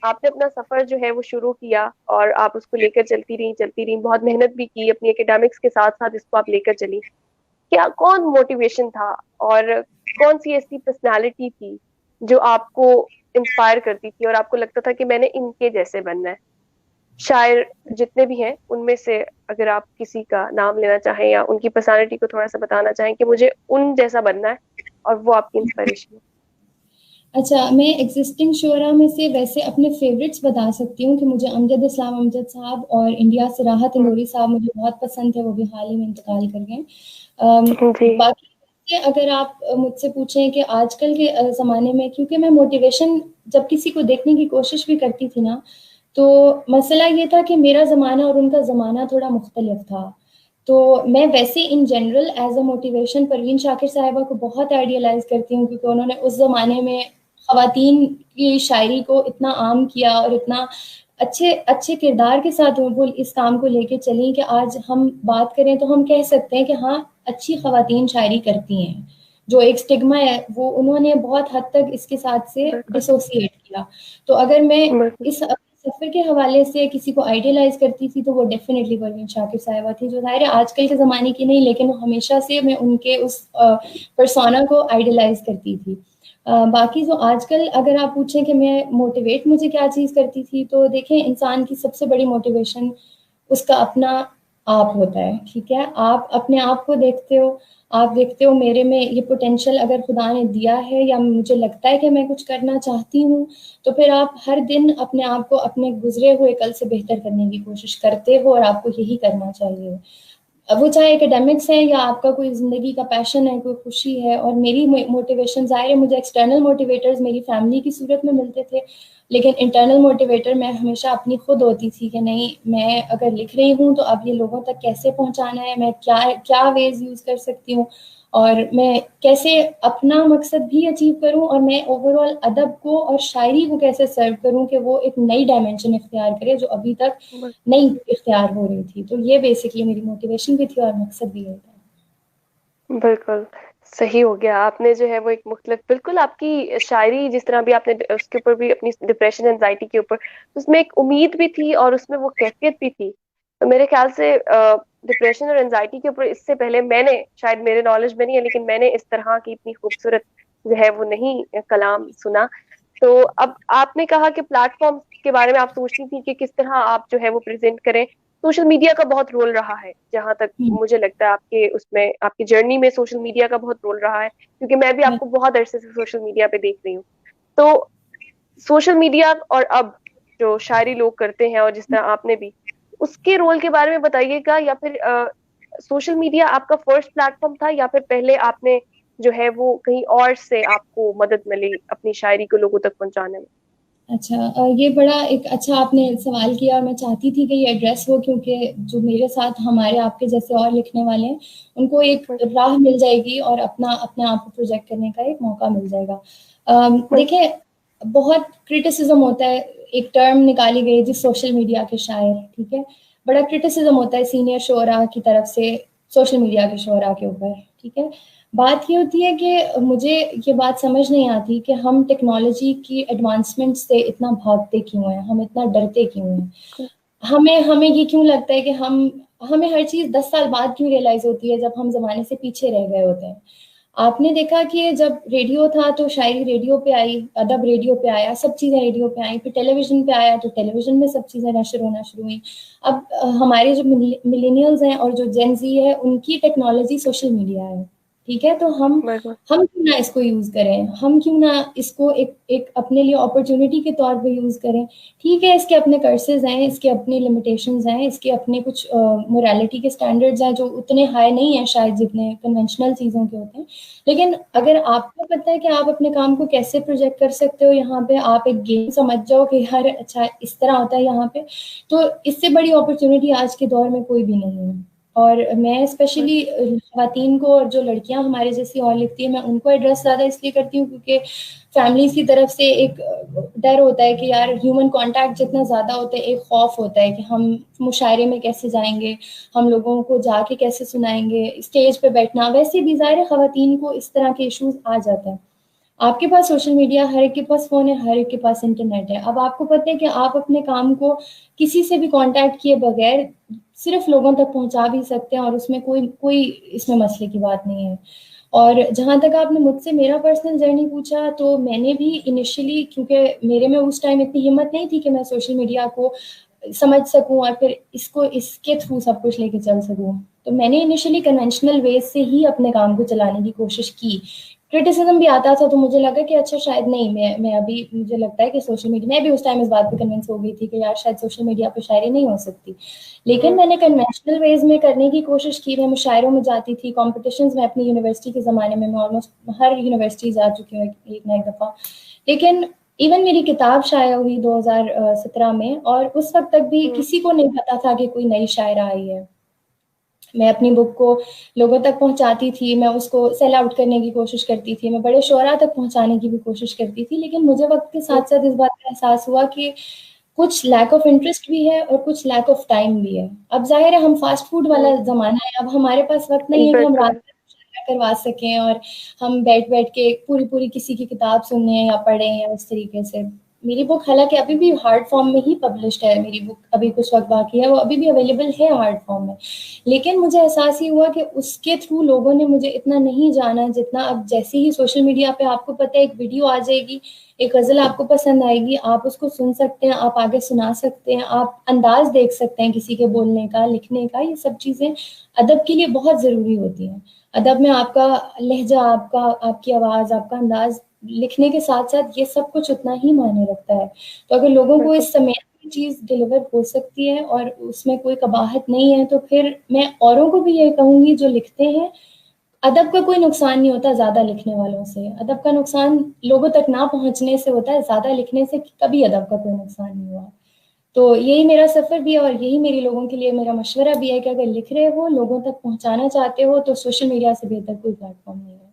[SPEAKER 1] آپ نے اپنا سفر جو ہے وہ شروع کیا، اور آپ اس کو لے کر چلتی رہیں، بہت محنت بھی کی اپنی اکیڈمکس کے ساتھ ساتھ، اس کو آپ لے کر چلی. کیا کون موٹیویشن تھا، اور کون سی ایسی پرسنالٹی تھی جو آپ کو انسپائر کرتی تھی، اور آپ کو لگتا تھا کہ میں نے ان کے جیسے بننا ہے؟ شاعر جتنے بھی ہیں ان میں سے اگر آپ کسی کا نام لینا چاہیں، یا ان کی پرسنالٹی کو تھوڑا سا بتانا چاہیں کہ مجھے ان جیسا بننا ہے، اور وہ آپ کی انسپائریشن ہے.
[SPEAKER 2] اچھا، میں ایگزسٹنگ شعراء میں سے ویسے اپنے فیوریٹس بتا سکتی ہوں کہ مجھے امجد اسلام امجد صاحب اور انڈیا سے راحت اندوری صاحب مجھے بہت پسند تھے. وہ بھی حال ہی میں انتقال کر گئے.
[SPEAKER 1] جی
[SPEAKER 2] باقی اگر آپ مجھ سے پوچھیں کہ آج کل کے زمانے میں، کیونکہ میں موٹیویشن جب کسی کو دیکھنے کی کوشش بھی کرتی تھی نا، تو مسئلہ یہ تھا کہ میرا زمانہ اور ان کا زمانہ تھوڑا مختلف تھا. تو میں ویسے in general as a motivation Parveen Shakir صاحبہ کو بہت آئیڈیلائز کرتی ہوں، کیونکہ انہوں نے اس زمانے میں خواتین کی شاعری کو اتنا عام کیا، اور اتنا اچھے کردار کے ساتھ وہ اس کام کو لے کے چلیں کہ آج ہم بات کریں تو ہم کہہ سکتے ہیں کہ ہاں، اچھی خواتین شاعری کرتی ہیں. جو ایک اسٹگما ہے وہ انہوں نے بہت حد تک اس کے ساتھ سے
[SPEAKER 1] بالکل
[SPEAKER 2] ڈسوسیٹ کیا. تو اگر میں
[SPEAKER 1] بالکل
[SPEAKER 2] اس سفر کے حوالے سے کسی کو آئیڈیلائز کرتی تھی تو وہ ڈیفینیٹلی پروین شاکر صاحبہ تھی, جو ظاہر ہے آج کل کے زمانے کی نہیں, لیکن وہ ہمیشہ سے میں ان کے اس پرسونا کو آئیڈیلائز کرتی تھی. باقی جو آج کل اگر آپ پوچھیں کہ میں موٹیویٹ مجھے کیا چیز کرتی تھی, تو دیکھیں انسان کی سب سے بڑی موٹیویشن اس کا اپنا آپ ہوتا ہے. ٹھیک ہے, آپ اپنے آپ کو دیکھتے ہو, آپ دیکھتے ہو میرے میں یہ پوٹینشیل اگر خدا نے دیا ہے یا مجھے لگتا ہے کہ میں کچھ کرنا چاہتی ہوں, تو پھر آپ ہر دن اپنے آپ کو اپنے گزرے ہوئے کل سے بہتر کرنے کی کوشش کرتے ہو, اور آپ کو یہی کرنا چاہیے. اب وہ چاہے اکیڈمکس ہے یا آپ کا کوئی زندگی کا پیشن ہے, کوئی خوشی ہے. اور میری موٹیویشن ظاہر ہے مجھے ایکسٹرنل موٹیویٹرز میری فیملی کی صورت میں ملتے تھے, لیکن انٹرنل موٹیویٹر میں ہمیشہ اپنی خود ہوتی تھی کہ نہیں, میں اگر لکھ رہی ہوں تو اب یہ لوگوں تک کیسے پہنچانا ہے, میں کیا ویز یوز کر سکتی ہوں, اور میں کیسے اپنا مقصد بھی اچیو کروں, اور میں اوور آل ادب کو اور شاعری کو کیسے سرو کروں کہ وہ ایک نئی ڈائمینشن اختیار کرے جو ابھی تک نہیں اختیار ہو رہی تھی. تو یہ بیسکلی میری موٹیویشن بھی تھی اور مقصد بھی ہے.
[SPEAKER 1] بالکل صحیح ہو گیا. آپ نے جو ہے وہ ایک مختلف, بالکل آپ کی شاعری جس طرح بھی آپ نے اس کے اوپر بھی اپنی ڈپریشن اینزائٹی کے اوپر, اس میں ایک امید بھی تھی اور اس میں وہ کیفیت بھی تھی. تو میرے خیال سے ڈپریشن اور اینزائٹی کے اوپر اس سے پہلے میں نے, شاید میرے نالج میں نہیں ہے لیکن میں نے اس طرح کی اتنی خوبصورت جو ہے وہ نہیں کلام سنا. تو اب آپ نے کہا کہ پلیٹ فارم کے بارے میں آپ سوچتی تھی کہ کس طرح آپ جو ہے وہ پریزنٹ کریں. سوشل میڈیا کا بہت رول رہا ہے, جہاں تک مجھے لگتا ہے آپ کے اس میں, آپ کی جرنی میں سوشل میڈیا کا بہت رول رہا ہے, کیونکہ میں بھی آپ کو بہت عرصے سے سوشل میڈیا پہ دیکھ رہی ہوں. تو سوشل میڈیا اور اب جو شاعری لوگ کرتے ہیں اور جس طرح آپ نے بھی, اس کے رول کے بارے میں بتائیے گا, یا پھر سوشل میڈیا آپ کا فرسٹ پلیٹ فارم تھا یا پھر پہلے آپ نے جو ہے وہ کہیں اور سے آپ کو مدد ملی اپنی شاعری کو لوگوں تک پہنچانے میں؟
[SPEAKER 2] اچھا, یہ بڑا ایک اچھا آپ نے سوال کیا, اور میں چاہتی تھی کہ یہ ایڈریس ہو, کیونکہ جو میرے ساتھ ہمارے آپ کے جیسے اور لکھنے والے ہیں ان کو ایک راہ مل جائے گی اور اپنے آپ کو پروجیکٹ کرنے کا ایک موقع مل جائے گا. دیکھیں, بہت کرٹیسزم ہوتا ہے, ایک ٹرم نکالی گئی جس سوشل میڈیا کے شاعر, ٹھیک ہے, بڑا کرٹیسزم ہوتا ہے سینئر شعراء کی طرف سے سوشل میڈیا کے شعراء کے اوپر. ٹھیک ہے, بات یہ ہوتی ہے کہ مجھے یہ بات سمجھ نہیں آتی کہ ہم ٹیکنالوجی کی ایڈوانسمنٹ سے اتنا بھاگتے کیوں ہیں, ہم اتنا ڈرتے کیوں ہیں. ہمیں یہ کیوں لگتا ہے کہ ہمیں ہر چیز 10 سال بعد کیوں ریئلائز ہوتی ہے جب ہم زمانے سے پیچھے رہ گئے ہوتے ہیں. آپ نے دیکھا کہ جب ریڈیو تھا تو شاعری ریڈیو پہ آئی, ادب ریڈیو پہ آیا, سب چیزیں ریڈیو پہ آئیں, پھر ٹیلی ویژن پہ آیا تو ٹیلی ویژن میں سب چیزیں نشر ہونا شروع ہوئیں. اب ہمارے جو ملینیلز ہیں اور جو جین زی ہے ان کی ٹیکنالوجی سوشل میڈیا ہے. ٹھیک ہے, تو ہم کیوں نہ اس کو یوز کریں, ہم کیوں نہ اس کو ایک اپنے لیے اپرچونٹی کے طور پہ یوز کریں. ٹھیک ہے, اس کے اپنے کرسز ہیں, اس کے اپنے لمیٹیشنز ہیں, اس کے اپنے کچھ موریلٹی کے اسٹینڈرڈز ہیں جو اتنے ہائی نہیں ہیں شاید جتنے کنونشنل چیزوں کے ہوتے ہیں. لیکن اگر آپ کو پتہ ہے کہ آپ اپنے کام کو کیسے پروجیکٹ کر سکتے ہو, یہاں پہ آپ ایک گیم سمجھ جاؤ کہ ہر اچھا اس طرح ہوتا ہے یہاں پہ, تو اس سے بڑی اپرچونٹی آج کے دور میں کوئی بھی نہیں ہے. اور میں اسپیشلی خواتین کو, اور جو لڑکیاں ہمارے جیسی اور لکھتی ہیں, میں ان کو ایڈریس زیادہ اس لیے کرتی ہوں کیونکہ فیملیز کی طرف سے ایک ڈر ہوتا ہے کہ یار ہیومن کانٹیکٹ جتنا زیادہ ہوتا ہے, ایک خوف ہوتا ہے کہ ہم مشاعرے میں کیسے جائیں گے, ہم لوگوں کو جا کے کیسے سنائیں گے, اسٹیج پہ بیٹھنا. ویسے بھی ظاہر خواتین کو اس طرح کے ایشوز آ جاتے ہیں. آپ کے پاس سوشل میڈیا, ہر ایک کے پاس فون ہے, ہر ایک کے پاس انٹرنیٹ ہے. اب آپ کو پتہ ہے کہ آپ اپنے کام کو کسی سے بھی کانٹیکٹ کیے بغیر صرف لوگوں تک پہنچا بھی سکتے ہیں, اور اس میں کوئی اس میں مسئلے کی بات نہیں ہے. اور جہاں تک آپ نے مجھ سے میرا پرسنل جرنی پوچھا, تو میں نے بھی انیشلی, کیونکہ میرے میں اس ٹائم اتنی ہمت نہیں تھی کہ میں سوشل میڈیا کو سمجھ سکوں اور پھر اس کے تھرو سب کچھ لے کے چل سکوں, تو میں نے انیشلی کنونشنل ویز سے ہی اپنے کام کو چلانے کی کوشش کی. کرٹیسزم بھی آتا تھا تو مجھے لگا کہ اچھا شاید نہیں, میں ابھی مجھے لگتا ہے کہ سوشل میڈیا, میں بھی اس ٹائم اس بات پہ کنونس ہو گئی تھی کہ یار شاید سوشل میڈیا پہ شاعری نہیں ہو سکتی. لیکن میں نے کنونشنل ویز میں کرنے کی کوشش کی, میں مشاعروں میں جاتی تھی, کمپٹیشنز میں اپنی یونیورسٹی کے زمانے میں آلموسٹ ہر یونیورسٹی جا چکی ہوں ایک نہ ایک دفعہ. لیکن ایون میری کتاب شائع ہوئی 2017 میں, اور اس وقت تک بھی کسی کو نہیں پتا تھا کہ کوئی نئی شاعرہ آئی ہے. میں اپنی بک کو لوگوں تک پہنچاتی تھی, میں اس کو سیل آؤٹ کرنے کی کوشش کرتی تھی, میں بڑے شعراء تک پہنچانے کی بھی کوشش کرتی تھی. لیکن مجھے وقت کے ساتھ ساتھ اس بات کا احساس ہوا کہ کچھ لیک آف انٹرسٹ بھی ہے اور کچھ لیک آف ٹائم بھی ہے. اب ظاہر ہے ہم فاسٹ فوڈ والا زمانہ ہے, اب ہمارے پاس وقت نہیں ہے کہ ہم رات
[SPEAKER 1] بالکل.
[SPEAKER 2] میں مشاعرہ کروا سکیں اور ہم بیٹھ کے پوری کسی کی کتاب سنیں یا پڑھیں یا اس طریقے سے. میری بک حالانکہ ابھی بھی ہارڈ فارم میں ہی پبلشڈ ہے, میری بک ابھی کچھ وقت باقی ہے, وہ ابھی بھی اویلیبل ہے ہارڈ فارم میں, لیکن مجھے احساس ہی ہوا کہ اس کے تھرو لوگوں نے مجھے اتنا نہیں جانا جتنا اب جیسے ہی سوشل میڈیا پہ آپ کو پتہ ہے ایک ویڈیو آ جائے گی, ایک غزل آپ کو پسند آئے گی, آپ اس کو سن سکتے ہیں, آپ آگے سنا سکتے ہیں, آپ انداز دیکھ سکتے ہیں کسی کے بولنے کا, لکھنے کا. یہ سب چیزیں ادب کے لیے بہت ضروری ہوتی ہیں. ادب میں آپ کا لہجہ, آپ کی آواز, آپ کا انداز, لکھنے کے ساتھ ساتھ یہ سب کچھ اتنا ہی معنی رکھتا ہے. تو اگر لوگوں کو اس سمیت چیز ڈیلیور ہو سکتی ہے اور اس میں کوئی قباحت نہیں ہے, تو پھر میں اوروں کو بھی یہ کہوں گی جو لکھتے ہیں, ادب کا کوئی نقصان نہیں ہوتا زیادہ لکھنے والوں سے. ادب کا نقصان لوگوں تک نہ پہنچنے سے ہوتا ہے, زیادہ لکھنے سے کبھی ادب کا کوئی نقصان نہیں ہوا. تو یہی میرا سفر بھی ہے اور یہی میری لوگوں کے لیے میرا مشورہ بھی ہے کہ اگر لکھ رہے ہو, لوگوں تک پہنچانا چاہتے ہو, تو سوشل میڈیا سے بہتر کوئی پلیٹ فارم نہیں ہے.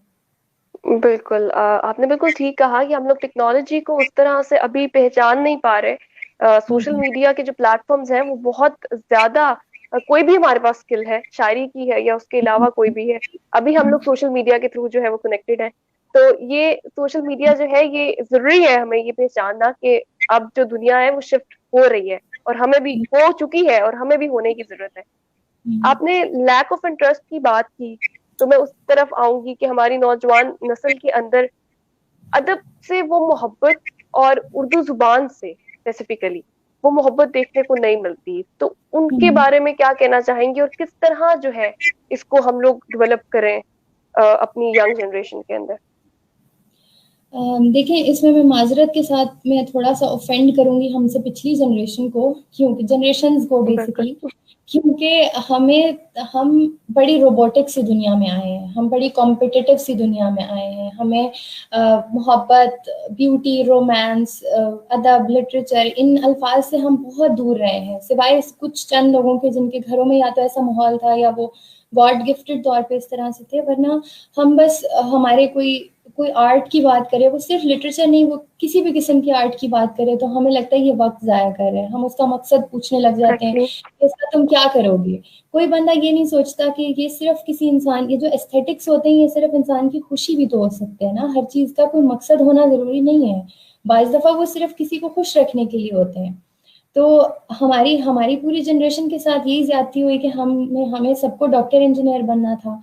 [SPEAKER 1] بالکل, آپ نے بالکل ٹھیک کہا کہ ہم لوگ ٹیکنالوجی کو اس طرح سے ابھی پہچان نہیں پا رہے. سوشل میڈیا کے جو پلیٹ فارمز ہیں وہ بہت زیادہ, کوئی بھی ہمارے پاس اسکل ہے, شاعری کی ہے یا اس کے علاوہ کوئی بھی ہے, ابھی ہم لوگ سوشل میڈیا کے تھرو جو ہے وہ کنیکٹڈ ہیں. تو یہ سوشل میڈیا جو ہے یہ ضروری ہے ہمیں یہ پہچاننا کہ اب جو دنیا ہے وہ شفٹ ہو رہی ہے, اور ہمیں بھی ہو چکی ہے اور ہمیں بھی ہونے کی ضرورت ہے. آپ نے لیک آف انٹرسٹ کی بات کی, تو میں اس طرف آؤں گی کہ ہماری نوجوان نسل کے اندر ادب سے وہ محبت, اور اردو زبان سے اسپیسیفکلی وہ محبت دیکھنے کو نہیں ملتی. تو ان کے بارے میں کیا کہنا چاہیں گے, اور کس طرح جو ہے اس کو ہم لوگ ڈیولپ کریں اپنی ینگ جنریشن کے اندر؟
[SPEAKER 2] دیکھیں, اس میں معذرت کے ساتھ میں تھوڑا سا اوفینڈ کروں گی ہم سے پچھلی جنریشن کو, کیونکہ جنریشنز کو
[SPEAKER 1] بالکل.
[SPEAKER 2] بیسیکلی, کیونکہ ہم بڑی روبوٹک سی دنیا میں آئے ہیں, ہم بڑی کمپٹیٹیو سی دنیا میں آئے ہیں. ہمیں محبت, بیوٹی, رومانس, ادب, لٹریچر, ان الفاظ سے ہم بہت دور رہے ہیں, سوائے کچھ چند لوگوں کے جن کے گھروں میں یا تو ایسا ماحول تھا یا وہ گاڈ گفٹڈ طور پہ اس طرح سے تھے. ورنہ ہم بس ہمارے کوئی آرٹ کی بات کرے, وہ صرف لٹریچر نہیں, وہ کسی بھی قسم کی آرٹ کی بات کرے, تو ہمیں لگتا ہے یہ وقت ضائع کر رہے ہیں. ہم اس کا مقصد پوچھنے لگ جاتے ہیں
[SPEAKER 1] ایگزیکٹلی.
[SPEAKER 2] کہ اس کا تم کیا کرو گے. کوئی بندہ یہ نہیں سوچتا کہ یہ صرف کسی انسان, یہ جو ایستھیٹکس ہوتے ہیں یہ صرف انسان کی خوشی بھی تو ہو سکتے ہیں نا, ہر چیز کا کوئی مقصد ہونا ضروری نہیں ہے. بعض دفعہ وہ صرف کسی کو خوش رکھنے کے لیے ہوتے ہیں. تو ہماری پوری جنریشن کے ساتھ یہی زیادتی ہوئی کہ ہمیں سب کو ڈاکٹر انجینئر بننا تھا,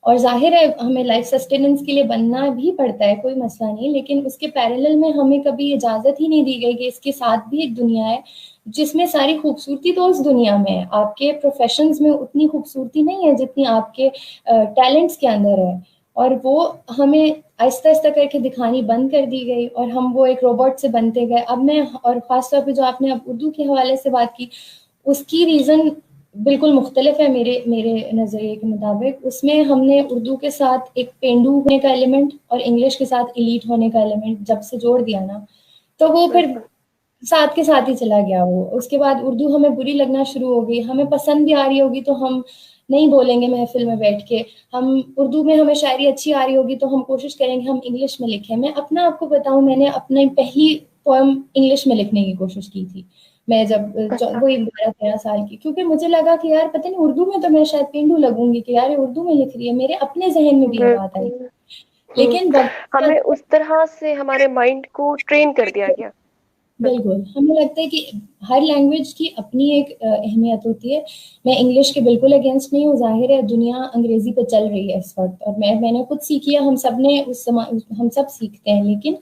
[SPEAKER 2] اور ظاہر ہے ہمیں لائف سسٹیننس کے لیے بننا بھی پڑتا ہے, کوئی مسئلہ نہیں, لیکن اس کے پیرالل میں ہمیں کبھی اجازت ہی نہیں دی گئی کہ اس کے ساتھ بھی ایک دنیا ہے جس میں ساری خوبصورتی تو اس دنیا میں ہے. آپ کے پروفیشنز میں اتنی خوبصورتی نہیں ہے جتنی آپ کے ٹیلنٹس کے اندر ہے, اور وہ ہمیں آہستہ آہستہ کر کے دکھانی بند کر دی گئی, اور ہم وہ ایک روبوٹ سے بنتے گئے. اب میں, اور خاص طور پہ جو آپ نے اب اردو کے حوالے سے بات کی, اس کی ریزن بالکل مختلف ہے میرے نظریے کے مطابق. اس میں ہم نے اردو کے ساتھ ایک پینڈو ہونے کا ایلیمنٹ اور انگلش کے ساتھ ایلیٹ ہونے کا ایلیمنٹ جب سے جوڑ دیا نا, تو وہ پھر
[SPEAKER 1] بالکل.
[SPEAKER 2] ساتھ کے ساتھ ہی چلا گیا وہ. اس کے بعد اردو ہمیں بری لگنا شروع ہو گئی. ہمیں پسند بھی آ رہی ہوگی تو ہم نہیں بولیں گے محفل میں بیٹھ کے. ہم اردو میں ہمیں شاعری اچھی آ رہی ہوگی تو ہم کوشش کریں گے ہم انگلش میں لکھیں. میں اپنا آپ کو بتاؤں, میں نے اپنی پہلی پوئم انگلش میں لکھنے کی کوشش کی تھی میں جب
[SPEAKER 1] اچھا.
[SPEAKER 2] وہی 12-13 سال کی, کیونکہ مجھے لگا کہ یار پتہ نہیں اردو میں تو میں شاید پینڈو لگوں گی کہ یار اردو میں لکھ رہی ہے. میرے اپنے ذہن میں بھی یہ بات آئی,
[SPEAKER 1] بالکل.
[SPEAKER 2] لیکن
[SPEAKER 1] ہمیں اس طرح سے ہمارے مائنڈ کو ٹرین کر دیا گیا. بالکل.
[SPEAKER 2] بالکل, ہمیں لگتا ہے کہ ہر لینگویج کی اپنی ایک اہمیت ہوتی ہے. میں انگلش کے بالکل اگینسٹ نہیں ہوں, ظاہر ہے دنیا انگریزی پہ چل رہی ہے اس وقت, اور میں نے خود سیکھی ہے, ہم سب سیکھتے ہیں, لیکن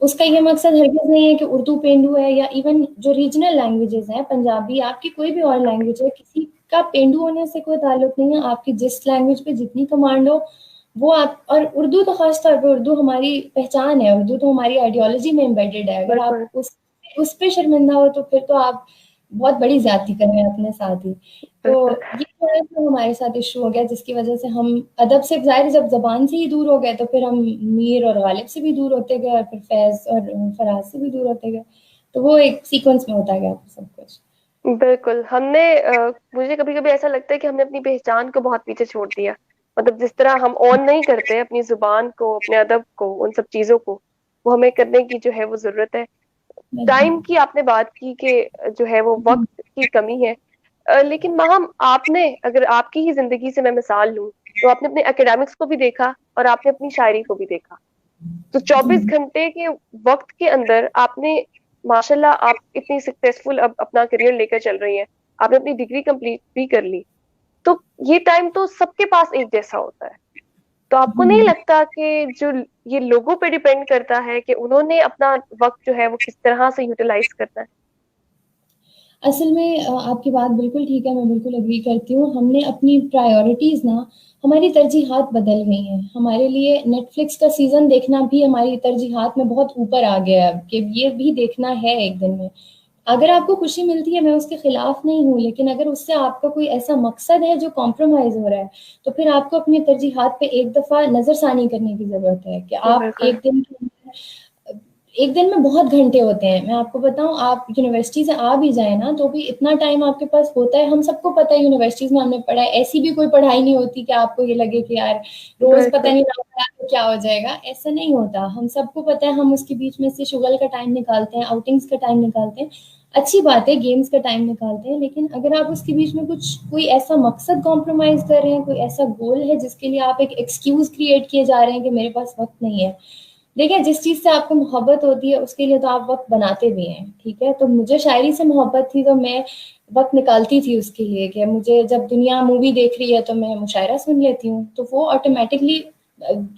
[SPEAKER 2] اس کا یہ مقصد ہرگز نہیں ہے کہ اردو پینڈو ہے, یا ایون جو ریجنل لینگویجز ہیں, پنجابی, آپ کی کوئی بھی اور لینگویج ہے, کسی کا پینڈو ہونے سے کوئی تعلق نہیں ہے. آپ کی جس لینگویج پہ جتنی کمانڈ ہو وہ آپ, اور اردو تو خاص طور پہ اردو ہماری پہچان ہے, اردو تو ہماری آئیڈیالوجی میں امبیڈڈ ہے. اگر
[SPEAKER 1] بالکل.
[SPEAKER 2] آپ اس پہ شرمندہ ہو تو پھر تو آپ بہت بڑی زیادتی کر رہے ہیں اپنے ساتھ ہی. تو
[SPEAKER 1] بالکل.
[SPEAKER 2] یہ تھوڑا سا ہمارے ساتھ ایشو ہو گیا, جس کی وجہ سے ہم ادب سے ظاہر جب زبان سے ہی دور ہو گئے تو پھر ہم میر اور غالب سے بھی دور ہوتے گئے, اور پھر فیض اور فراز سے بھی دور ہوتے گئے. تو وہ ایک سیکوینس میں ہوتا گیا سب کچھ.
[SPEAKER 1] بالکل. ہم نے مجھے کبھی کبھی ایسا لگتا ہے کہ ہم نے اپنی پہچان کو بہت پیچھے چھوڑ دیا. مطلب جس طرح ہم آن نہیں کرتے اپنی زبان کو, اپنے ادب کو, ان سب چیزوں کو, وہ ہمیں کرنے کی جو ہے وہ ضرورت ہے. ٹائم کی آپ نے بات کی کہ جو ہے وہ وقت کی کمی ہے، لیکن ماہم آپ نے، اگر آپ کی ہی زندگی سے میں مثال لوں تو آپ نے اپنے اکیڈمکس کو بھی دیکھا اور آپ نے اپنی شاعری کو بھی دیکھا. تو 24 گھنٹے کے وقت کے اندر آپ نے ماشاء اللہ آپ اتنی سکسیسفل اب اپنا کریئر لے کر چل رہی ہیں، آپ نے اپنی ڈگری کمپلیٹ بھی کر لی. تو یہ ٹائم تو سب کے پاس ایک جیسا ہوتا ہے. تو آپ کو نہیں لگتا کہ جو یہ لوگوں پہ ڈیپینڈ کرتا ہے کہ انہوں نے اپنا وقت جو ہے وہ کس طرح سے یوٹیلائز کرنا ہے؟
[SPEAKER 2] اصل میں آپ کی بات بالکل ٹھیک ہے، میں بالکل اگری کرتی ہوں. ہم نے اپنی پرائیورٹیز نا، ہماری ترجیحات بدل گئی ہیں. ہمارے لیے نیٹ فلکس کا سیزن دیکھنا بھی ہماری ترجیحات میں بہت اوپر آ گیا ہے کہ یہ بھی دیکھنا ہے ایک دن میں. اگر آپ کو خوشی ملتی ہے، میں اس کے خلاف نہیں ہوں، لیکن اگر اس سے آپ کا کوئی ایسا مقصد ہے جو کمپرومائز ہو رہا ہے تو پھر آپ کو اپنی ترجیحات پہ ایک دفعہ نظر ثانی کرنے کی ضرورت ہے کہ آپ
[SPEAKER 1] بالکل.
[SPEAKER 2] ایک دن میں بہت گھنٹے ہوتے ہیں. میں آپ کو بتاؤں، آپ یونیورسٹی سے آ بھی جائیں نا تو بھی اتنا ٹائم آپ کے پاس ہوتا ہے. ہم سب کو پتہ ہے یونیورسٹیز میں ہم نے پڑھا ہے، ایسی بھی کوئی پڑھائی نہیں ہوتی کہ آپ کو یہ لگے کہ یار روز پتہ
[SPEAKER 1] بالکل.
[SPEAKER 2] نہیں تو کیا ہو جائے گا. ایسا نہیں ہوتا. ہم سب کو پتہ ہے، ہم اس کے بیچ میں سے شغل کا ٹائم نکالتے ہیں، آؤٹنگس کا ٹائم نکالتے ہیں. اچھی بات ہے، گیمز کا ٹائم نکالتے ہیں، لیکن اگر آپ اس کے بیچ میں کوئی ایسا مقصد کمپرومائز کر رہے ہیں، کوئی ایسا گول ہے جس کے لیے آپ ایک ایکسکیوز کریٹ کیے جا رہے ہیں کہ میرے پاس وقت نہیں ہے. دیکھیں، جس چیز سے آپ کو محبت ہوتی ہے اس کے لیے تو آپ وقت بناتے بھی ہیں، ٹھیک ہے. تو مجھے شاعری سے محبت تھی تو میں وقت نکالتی تھی اس کے لیے کہ مجھے جب دنیا مووی دیکھ رہی ہے تو میں مشاعرہ سن لیتی ہوں. تو وہ آٹومیٹکلی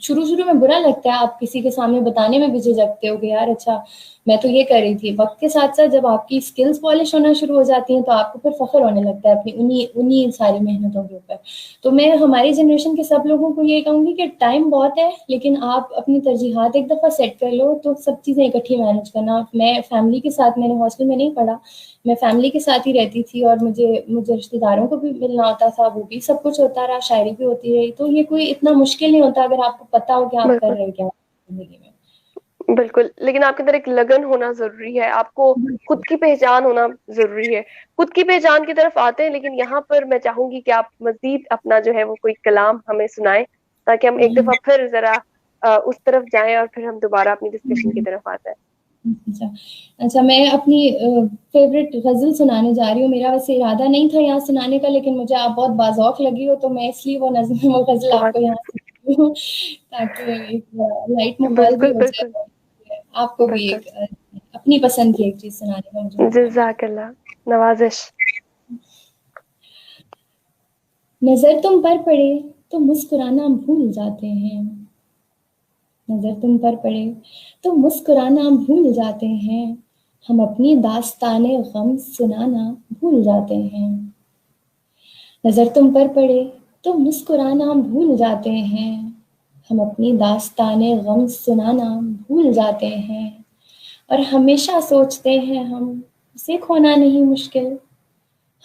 [SPEAKER 2] شروع میں برا لگتا ہے، آپ کسی کے سامنے بتانے میں بھی جھجکتے ہو کہ یار اچھا میں تو یہ کر رہی تھی. وقت کے ساتھ ساتھ جب آپ کی اسکلز پالش ہونا شروع ہو جاتی ہیں تو آپ کو پھر فخر ہونے لگتا ہے اپنی انہی ساری محنتوں کے اوپر. تو میں ہماری جنریشن کے سب لوگوں کو یہ کہوں گی کہ ٹائم بہت ہے، لیکن آپ اپنی ترجیحات ایک دفعہ سیٹ کر لو تو سب چیزیں اکٹھی مینج کرنا. میں فیملی کے ساتھ، میں نے ہاسٹل میں نہیں پڑھا، میں فیملی کے ساتھ ہی رہتی تھی اور مجھے رشتہ داروں کو بھی ملنا ہوتا تھا، وہ بھی سب کچھ ہوتا رہا، شاعری بھی ہوتی رہی. تو یہ کوئی اتنا مشکل نہیں ہوتا اگر آپ کو پتا ہو کہ آپ کر
[SPEAKER 1] بالکل.
[SPEAKER 2] رہے کیا زندگی میں.
[SPEAKER 1] بالکل، لیکن آپ کے اندر ایک لگن ہونا ضروری ہے، آپ کو خود کی پہچان ہونا ضروری ہے. خود کی پہچان کی طرف آتے ہیں، لیکن یہاں پر میں چاہوں گی کہ آپ مزید اپنا جو ہے وہ کوئی کلام ہمیں سنائیں تاکہ ہم ایک دفعہ پھر ذرا اس طرف جائیں اور پھر ہم دوبارہ اپنی ڈسکشن کی طرف آتے ہیں.
[SPEAKER 2] اچھا میں اپنی فیوریٹ غزل سنانے جا رہی ہوں. میرا ویسے ارادہ نہیں تھا یہاں سنانے کا، لیکن مجھے آپ بہت باذوق لگی ہو تو میں اس لیے وہ غزل آپ
[SPEAKER 1] بہت
[SPEAKER 2] کو یہاں سناتی ہوں تاکہ ایک لائٹ ماحول بھی
[SPEAKER 1] بالکل.
[SPEAKER 2] ہو
[SPEAKER 1] بالکل.
[SPEAKER 2] جائے. آپ کو بھی
[SPEAKER 1] بالکل.
[SPEAKER 2] ایک اپنی پسند کی ایک چیز سنانے کا مجھے موقع ملے.
[SPEAKER 1] جزاک اللہ، نوازش.
[SPEAKER 2] نظر تم پر پڑے تو مسکرانا بھول جاتے ہیں، نظر تم پر پڑے تو مسکرانا بھول جاتے ہیں، ہم اپنی داستان غم سنانا بھول جاتے ہیں. نظر تم پر پڑے تو مسکرانا بھول جاتے ہیں، ہم اپنی داستان غم سنانا بھول جاتے ہیں. اور ہمیشہ سوچتے ہیں ہم اسے کھونا نہیں مشکل،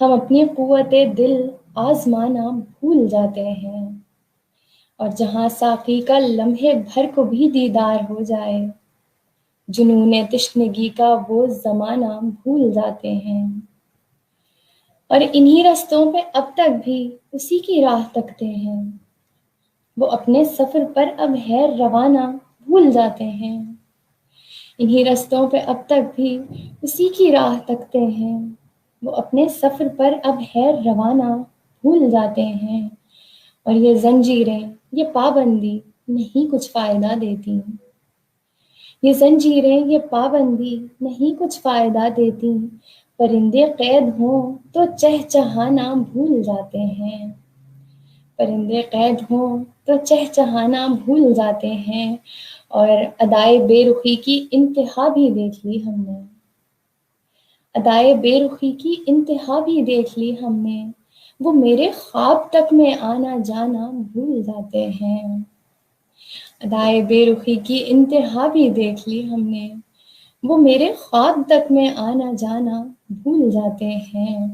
[SPEAKER 2] ہم اپنی قوت دل آزمانا بھول جاتے ہیں. اور جہاں ساقی کا لمحے بھر کو بھی دیدار ہو جائے، جنون تشنگی کا وہ زمانہ بھول جاتے ہیں. اور انہی رستوں پہ اب تک بھی اسی کی راہ تکتے ہیں، وہ اپنے سفر پر اب ہے روانہ بھول جاتے ہیں. انہی رستوں پہ اب تک بھی اسی کی راہ تکتے ہیں، وہ اپنے سفر پر اب ہے روانہ بھول جاتے ہیں. اور یہ زنجیریں، یہ پابندی نہیں کچھ فائدہ دیتی، یہ زنجیریں، یہ پابندی نہیں کچھ فائدہ دیتی، پرندے قید ہوں تو چہچہانا بھول جاتے ہیں، پرندے قید ہوں تو چہچہانا بھول جاتے ہیں. اور ادائے بے رخی کی انتہا بھی دیکھ لی ہم نے، ادائے بے رخی کی انتہا بھی دیکھ لی ہم نے، وہ میرے خواب تک میں آنا جانا بھول جاتے ہیں. ادائے بے رخی کی انتہا بھی دیکھ لی ہم نے، وہ میرے خواب تک میں آنا جانا بھول جاتے ہیں.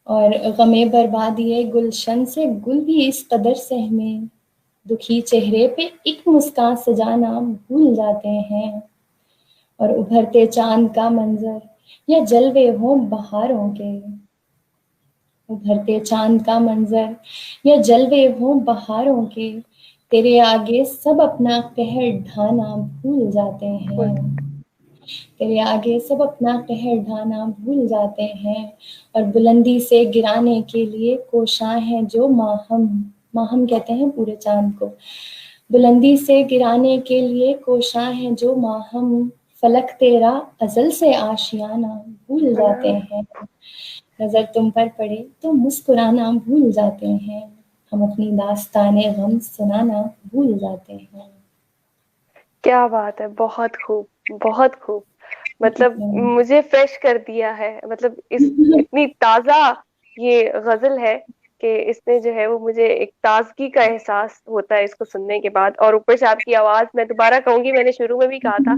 [SPEAKER 2] اور غم بربادی گلشن سے گل بھی اس قدر سہمے، دکھی چہرے پہ ایک مسکان سجانا بھول جاتے ہیں. اور ابھرتے چاند کا منظر یا جلوے ہوں بہاروں کے، ابھرتے چاند کا منظر یا جلوے ہوں بہاروں کے، تیرے آگے سب اپنا قہر ڈھانا بھول جاتے ہیں. تیرے آگے سب اپنا قہر ڈھانا بھول جاتے ہیں، اور بلندی سے گرانے کے لیے کوشاں ہیں جو ماہم، ماہم کہتے ہیں پورے چاند کو، بلندی سے گرانے کے لیے کوشاں ہیں جو ماہم، فلک تیرا ازل سے آشیانہ بھول جاتے ہیں، نظر تم پر پڑے تو مسکرانا بھول جاتے ہیں، ہم اپنی داستان غم سنانا بھول جاتے ہیں۔
[SPEAKER 1] کیا بات ہے، بہت خوب، بہت خوب، مطلب مجھے فریش کر دیا ہے، مطلب اس اتنی تازہ یہ غزل ہے کہ اس میں جو ہے وہ مجھے ایک تازگی کا احساس ہوتا ہے اس کو سننے کے بعد، اور اوپر سے آپ کی آواز، میں دوبارہ کہوں گی، میں نے شروع میں بھی کہا تھا،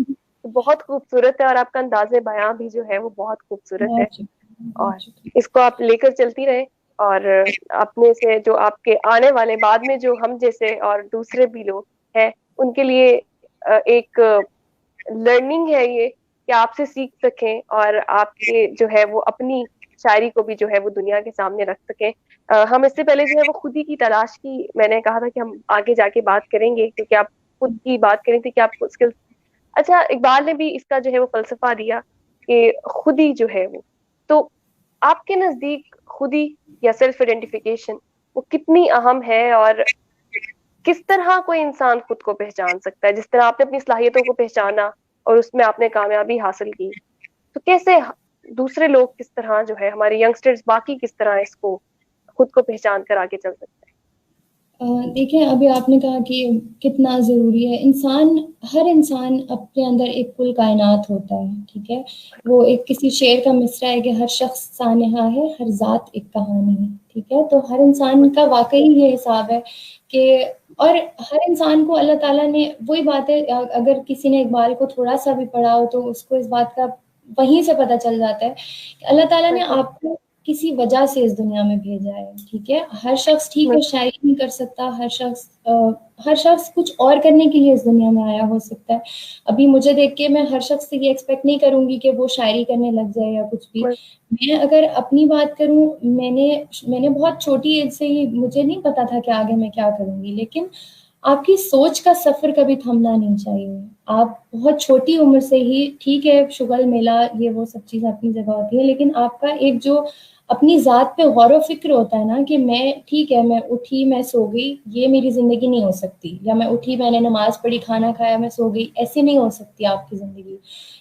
[SPEAKER 1] بہت خوبصورت ہے، اور آپ کا انداز بیاں بھی جو ہے وہ بہت خوبصورت ہے،
[SPEAKER 2] بہت شکریہ،
[SPEAKER 1] اور
[SPEAKER 2] بہت شکریہ۔
[SPEAKER 1] اس کو آپ لے کر چلتی رہیں، اور اپنے سے جو آپ کے آنے والے بعد میں جو ہم جیسے اور دوسرے بھی لوگ ہیں ان کے لیے ایک لرننگ ہے یہ، کہ آپ سے سیکھ سکیں اور آپ کے جو ہے وہ اپنی شاعری کو بھی جو ہے وہ دنیا کے سامنے رکھ سکیں۔ ہم اس سے پہلے جو ہے وہ خود ہی کی تلاش کی، میں نے کہا تھا کہ ہم آگے جا کے بات کریں گے کیونکہ آپ خود کی بات کریں تھی کہ آپ کو اسکل، اچھا اقبال نے بھی اس کا جو ہے وہ فلسفہ دیا کہ خودی جو ہے وہ، تو آپ کے نزدیک خودی یا سیلف آئیڈینٹیفیکیشن وہ کتنی اہم ہے، اور کس طرح کوئی انسان خود کو پہچان سکتا ہے؟ جس طرح آپ نے اپنی صلاحیتوں کو پہچانا اور اس میں آپ نے کامیابی حاصل کی، تو کیسے دوسرے لوگ کس طرح جو ہے ہمارے ینگسٹرز باقی کس طرح اس کو خود کو پہچان کر آگے چل سکتے
[SPEAKER 2] دیکھیں ابھی آپ نے کہا کہ کتنا ضروری ہے، ہر انسان اپنے اندر ایک کل کائنات ہوتا ہے، ٹھیک ہے، وہ ایک کسی شعر کا مصرع ہے کہ ہر شخص سانحہ ہے، ہر ذات ایک کہانی ہے، ٹھیک ہے، تو ہر انسان کا واقعی یہ حساب ہے کہ، اور ہر انسان کو اللہ تعالیٰ نے، وہی بات ہے، اگر کسی نے اقبال کو تھوڑا سا بھی پڑھا ہو تو اس کو اس بات کا وہیں سے پتہ چل جاتا ہے کہ اللہ تعالیٰ نے
[SPEAKER 1] ہیں؟
[SPEAKER 2] آپ کو کسی وجہ سے اس دنیا میں بھیجا ہے، ٹھیک ہے، ہر شخص ٹھیک ہے شاعری نہیں کر سکتا، ہر شخص کچھ اور کرنے کے لیے اس دنیا میں آیا ہو سکتا ہے۔ ابھی مجھے دیکھ کے میں ہر شخص سے یہ ایکسپیکٹ نہیں کروں گی کہ وہ شاعری کرنے لگ جائے یا کچھ بھی۔ میں اگر اپنی بات کروں، میں نے بہت چھوٹی ایج سے ہی، مجھے نہیں پتا تھا کہ آگے میں کیا کروں گی، لیکن آپ کی سوچ کا سفر کبھی تھمنا نہیں چاہیے۔ آپ بہت چھوٹی عمر سے ہی، ٹھیک ہے شغل میلہ یہ وہ سب چیزیں اپنی جگہ ہوتی ہے، لیکن آپ کا ایک جو اپنی ذات پہ غور و فکر ہوتا ہے نا کہ میں ٹھیک ہے، میں اٹھی میں سو گئی، یہ میری زندگی نہیں ہو سکتی، یا میں اٹھی میں نے نماز پڑھی کھانا کھایا میں سو گئی، ایسے نہیں ہو سکتی آپ کی زندگی۔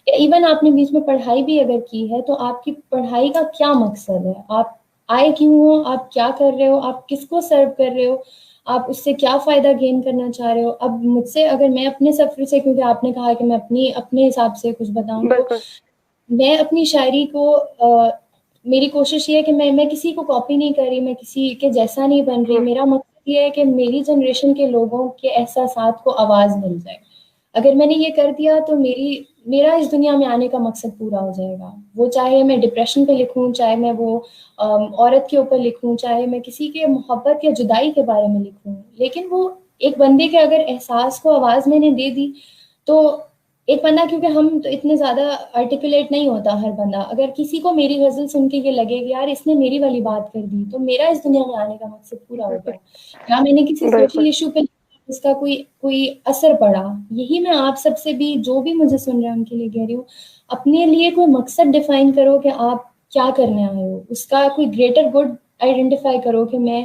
[SPEAKER 2] یا ایون آپ نے بیچ میں پڑھائی بھی اگر کی ہے تو آپ کی پڑھائی کا کیا مقصد ہے، آپ آئے کیوں ہو، آپ کیا کر رہے ہو، آپ کس کو سرو کر رہے ہو، آپ اس سے کیا فائدہ گین کرنا چاہ رہے ہو۔ اب مجھ سے اگر میں اپنے سفر سے، کیونکہ آپ نے کہا کہ میں اپنے حساب سے کچھ بتاؤں، تو
[SPEAKER 1] بالکل
[SPEAKER 2] میں اپنی شاعری کو، میری کوشش یہ ہے کہ میں کسی کو کاپی نہیں کر رہی، میں کسی کے جیسا نہیں بن رہی، میرا مقصد یہ ہے کہ میری جنریشن کے لوگوں کے احساسات کو آواز مل جائے۔ اگر میں نے یہ کر دیا تو میرا اس دنیا میں آنے کا مقصد پورا ہو جائے گا، وہ چاہے میں ڈپریشن پہ لکھوں، چاہے میں وہ عورت کے اوپر لکھوں، چاہے میں کسی کے محبت یا جدائی کے بارے میں لکھوں، لیکن وہ ایک بندے کے اگر احساس کو آواز میں نے دے دی تو ایک بندہ، کیونکہ ہم تو اتنے زیادہ آرٹیکولیٹ نہیں ہوتا ہر بندہ، اگر کسی کو میری غزل سن کے یہ لگے کہ یار اس نے میری والی بات کر دی تو میرا اس دنیا میں آنے کا مقصد پورا ہو گیا، یا میں نے کسی
[SPEAKER 1] بالکل
[SPEAKER 2] سوشل ایشو پہ اس کا کوئی اثر پڑا۔ یہی میں آپ سب سے بھی، جو بھی مجھے سن رہے ہیں ان کے لیے کہہ رہی ہوں، اپنے لیے کوئی مقصد ڈیفائن کرو کہ آپ کیا کرنے آئے ہو، اس کا کوئی گریٹر گڈ آئیڈینٹیفائی کرو کہ میں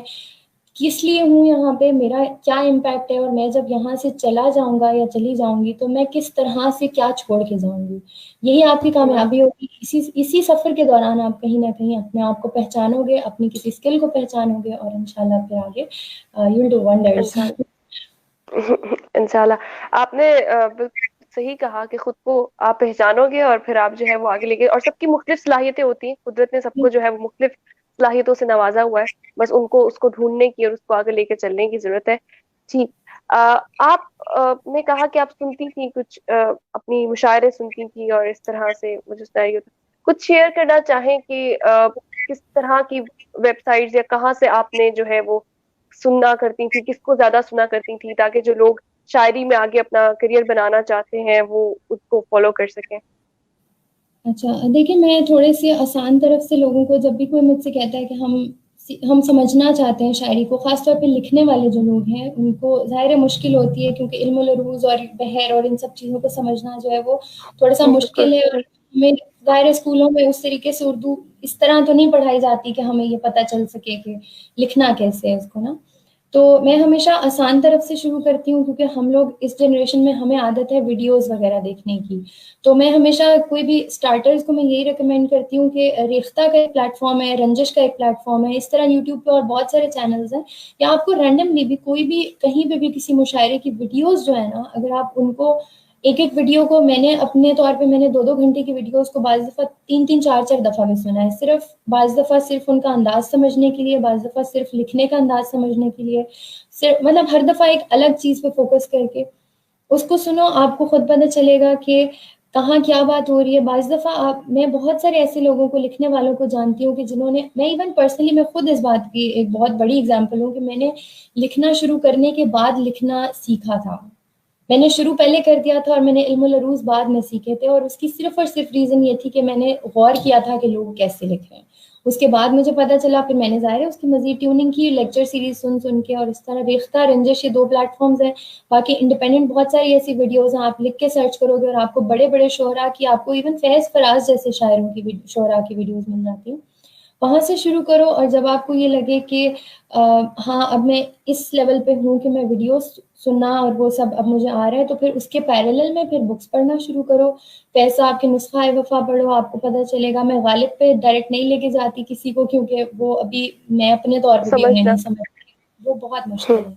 [SPEAKER 2] کس لیے ہوں یہاں پہ، میرا کیا امپیکٹ ہے، اور میں جب یہاں سے چلا جاؤں گا یا چلی جاؤں گی تو میں کس طرح سے کیا چھوڑ کے جاؤں گی۔ یہی آپ کی کامیابی ہوگی، اسی سفر کے دوران آپ کہیں نہ کہیں اپنے آپ کو پہچانو گے، اپنی کسی اسکل کو پہچانو گے، اور انشاءاللہ پھر آگے یو ول ڈو ونڈرز۔
[SPEAKER 1] انشاءاللہ آپ نے بالکل صحیح کہا کہ خود کو آپ پہچانو گے اور پھر آپ جو ہے وہ آگے لے گے، اور سب کی مختلف صلاحیتیں ہوتی ہیں، قدرت نے سب کو جو ہے وہ مختلف صلاحیتوں سے نوازا ہوا ہے، بس اس کو ڈھونڈنے کی اور اس کو آگے لے کے چلنے کی ضرورت ہے۔ ٹھیک، آپ نے کہا کہ آپ سنتی تھی کچھ، اپنی مشاعرے سنتی تھی اور اس طرح سے مجھے سنائی ہوتا، کچھ شیئر کرنا چاہیں کہ کس طرح کی ویب سائٹس یا کہاں سے آپ نے جو ہے وہ سننا کرتی تھی، کس کو زیادہ سنا کرتی تھی، تاکہ جو لوگ شاعری میں آگے اپنا کریئر بنانا چاہتے ہیں وہ اس کو فالو کر سکیں؟
[SPEAKER 2] اچھا دیکھیں، میں تھوڑے سے آسان طرف سے لوگوں کو، جب بھی کوئی مجھ سے کہتا ہے کہ ہم ہم سمجھنا چاہتے ہیں شاعری کو، خاص طور پہ لکھنے والے جو لوگ ہیں ان کو ظاہر مشکل ہوتی ہے، کیونکہ علم العروض اور بحر اور ان سب چیزوں کو سمجھنا جو ہے وہ تھوڑا سا
[SPEAKER 1] بالکل
[SPEAKER 2] مشکل ہے. اور ہمیں ظاہر اسکولوں میں اس طریقے سے اردو اس طرح تو نہیں پڑھائی جاتی کہ ہمیں یہ پتہ چل سکے کہ لکھنا کیسے ہے اس کو نا. تو میں ہمیشہ آسان طرف سے شروع کرتی ہوں، کیونکہ ہم لوگ اس جنریشن میں ہمیں عادت ہے ویڈیوز وغیرہ دیکھنے کی. تو میں ہمیشہ کوئی بھی اسٹارٹرز کو میں یہی ریکمینڈ کرتی ہوں کہ ریختہ کا ایک پلیٹ فارم ہے، رنجش کا ایک پلیٹ فارم ہے، اس طرح یوٹیوب پہ اور بہت سارے چینلز ہیں. یا آپ کو رینڈملی بھی کوئی بھی کہیں پہ بھی کسی مشاعرے کی ویڈیوز جو ہے نا، اگر آپ ان کو ایک ایک ویڈیو کو، میں نے اپنے طور پہ میں نے 2-2 گھنٹے کی ویڈیوز کو بعض دفعہ 3-3 4-4 دفعہ بھی سنا ہے، صرف بعض دفعہ صرف ان کا انداز سمجھنے کے لیے، بعض دفعہ صرف لکھنے کا انداز سمجھنے کے لیے، صرف مطلب ہر دفعہ ایک الگ چیز پہ فوکس کر کے اس کو سنو. آپ کو خود پتہ چلے گا کہ کہاں کیا بات ہو رہی ہے. بعض دفعہ میں بہت سارے ایسے لوگوں کو، لکھنے والوں کو جانتی ہوں کہ جنہوں نے، میں ایون پرسنلی میں خود اس بات کی ایک بہت بڑی اگزامپل ہوں کہ میں نے لکھنا شروع کرنے کے بعد لکھنا سیکھا تھا. میں نے شروع پہلے کر دیا تھا اور میں نے علم العروض بعد میں سیکھے تھے، اور اس کی صرف اور صرف ریزن یہ تھی کہ میں نے غور کیا تھا کہ لوگ کیسے لکھ رہے ہیں. اس کے بعد مجھے پتا چلا، پھر میں نے ظاہر ہے اس کی مزید ٹیوننگ کی، لیکچر سیریز سن کے، اور اس طرح ریختہ، رنجش، یہ 2 پلیٹ فارمز ہیں. باقی انڈیپینڈنٹ بہت ساری ایسی ویڈیوز ہیں، آپ لکھ کے سرچ کرو گے اور آپ کو بڑے بڑے شعراء کی، آپ کو ایون فیض فراز جیسے شاعروں کی شعراء کی ویڈیوز مل جاتی ہیں. وہاں سے شروع کرو، اور جب آپ کو یہ لگے کہ ہاں اب میں اس لیول پہ ہوں کہ میں ویڈیوز سننا اور وہ سب اب مجھے آ رہا ہے، تو پھر اس کے پیرالل میں پھر بکس پڑھنا شروع کرو. پیسہ آپ کے نسخہ وفا پڑھو، آپ کو پتہ چلے گا. میں غالب پہ ڈائریکٹ نہیں لے کے جاتی کسی کو، کیونکہ وہ ابھی میں اپنے طور پہ بھی انہیں
[SPEAKER 1] سمجھنا.
[SPEAKER 2] نہیں سمجھ رہی، وہ بہت مشکل ہے.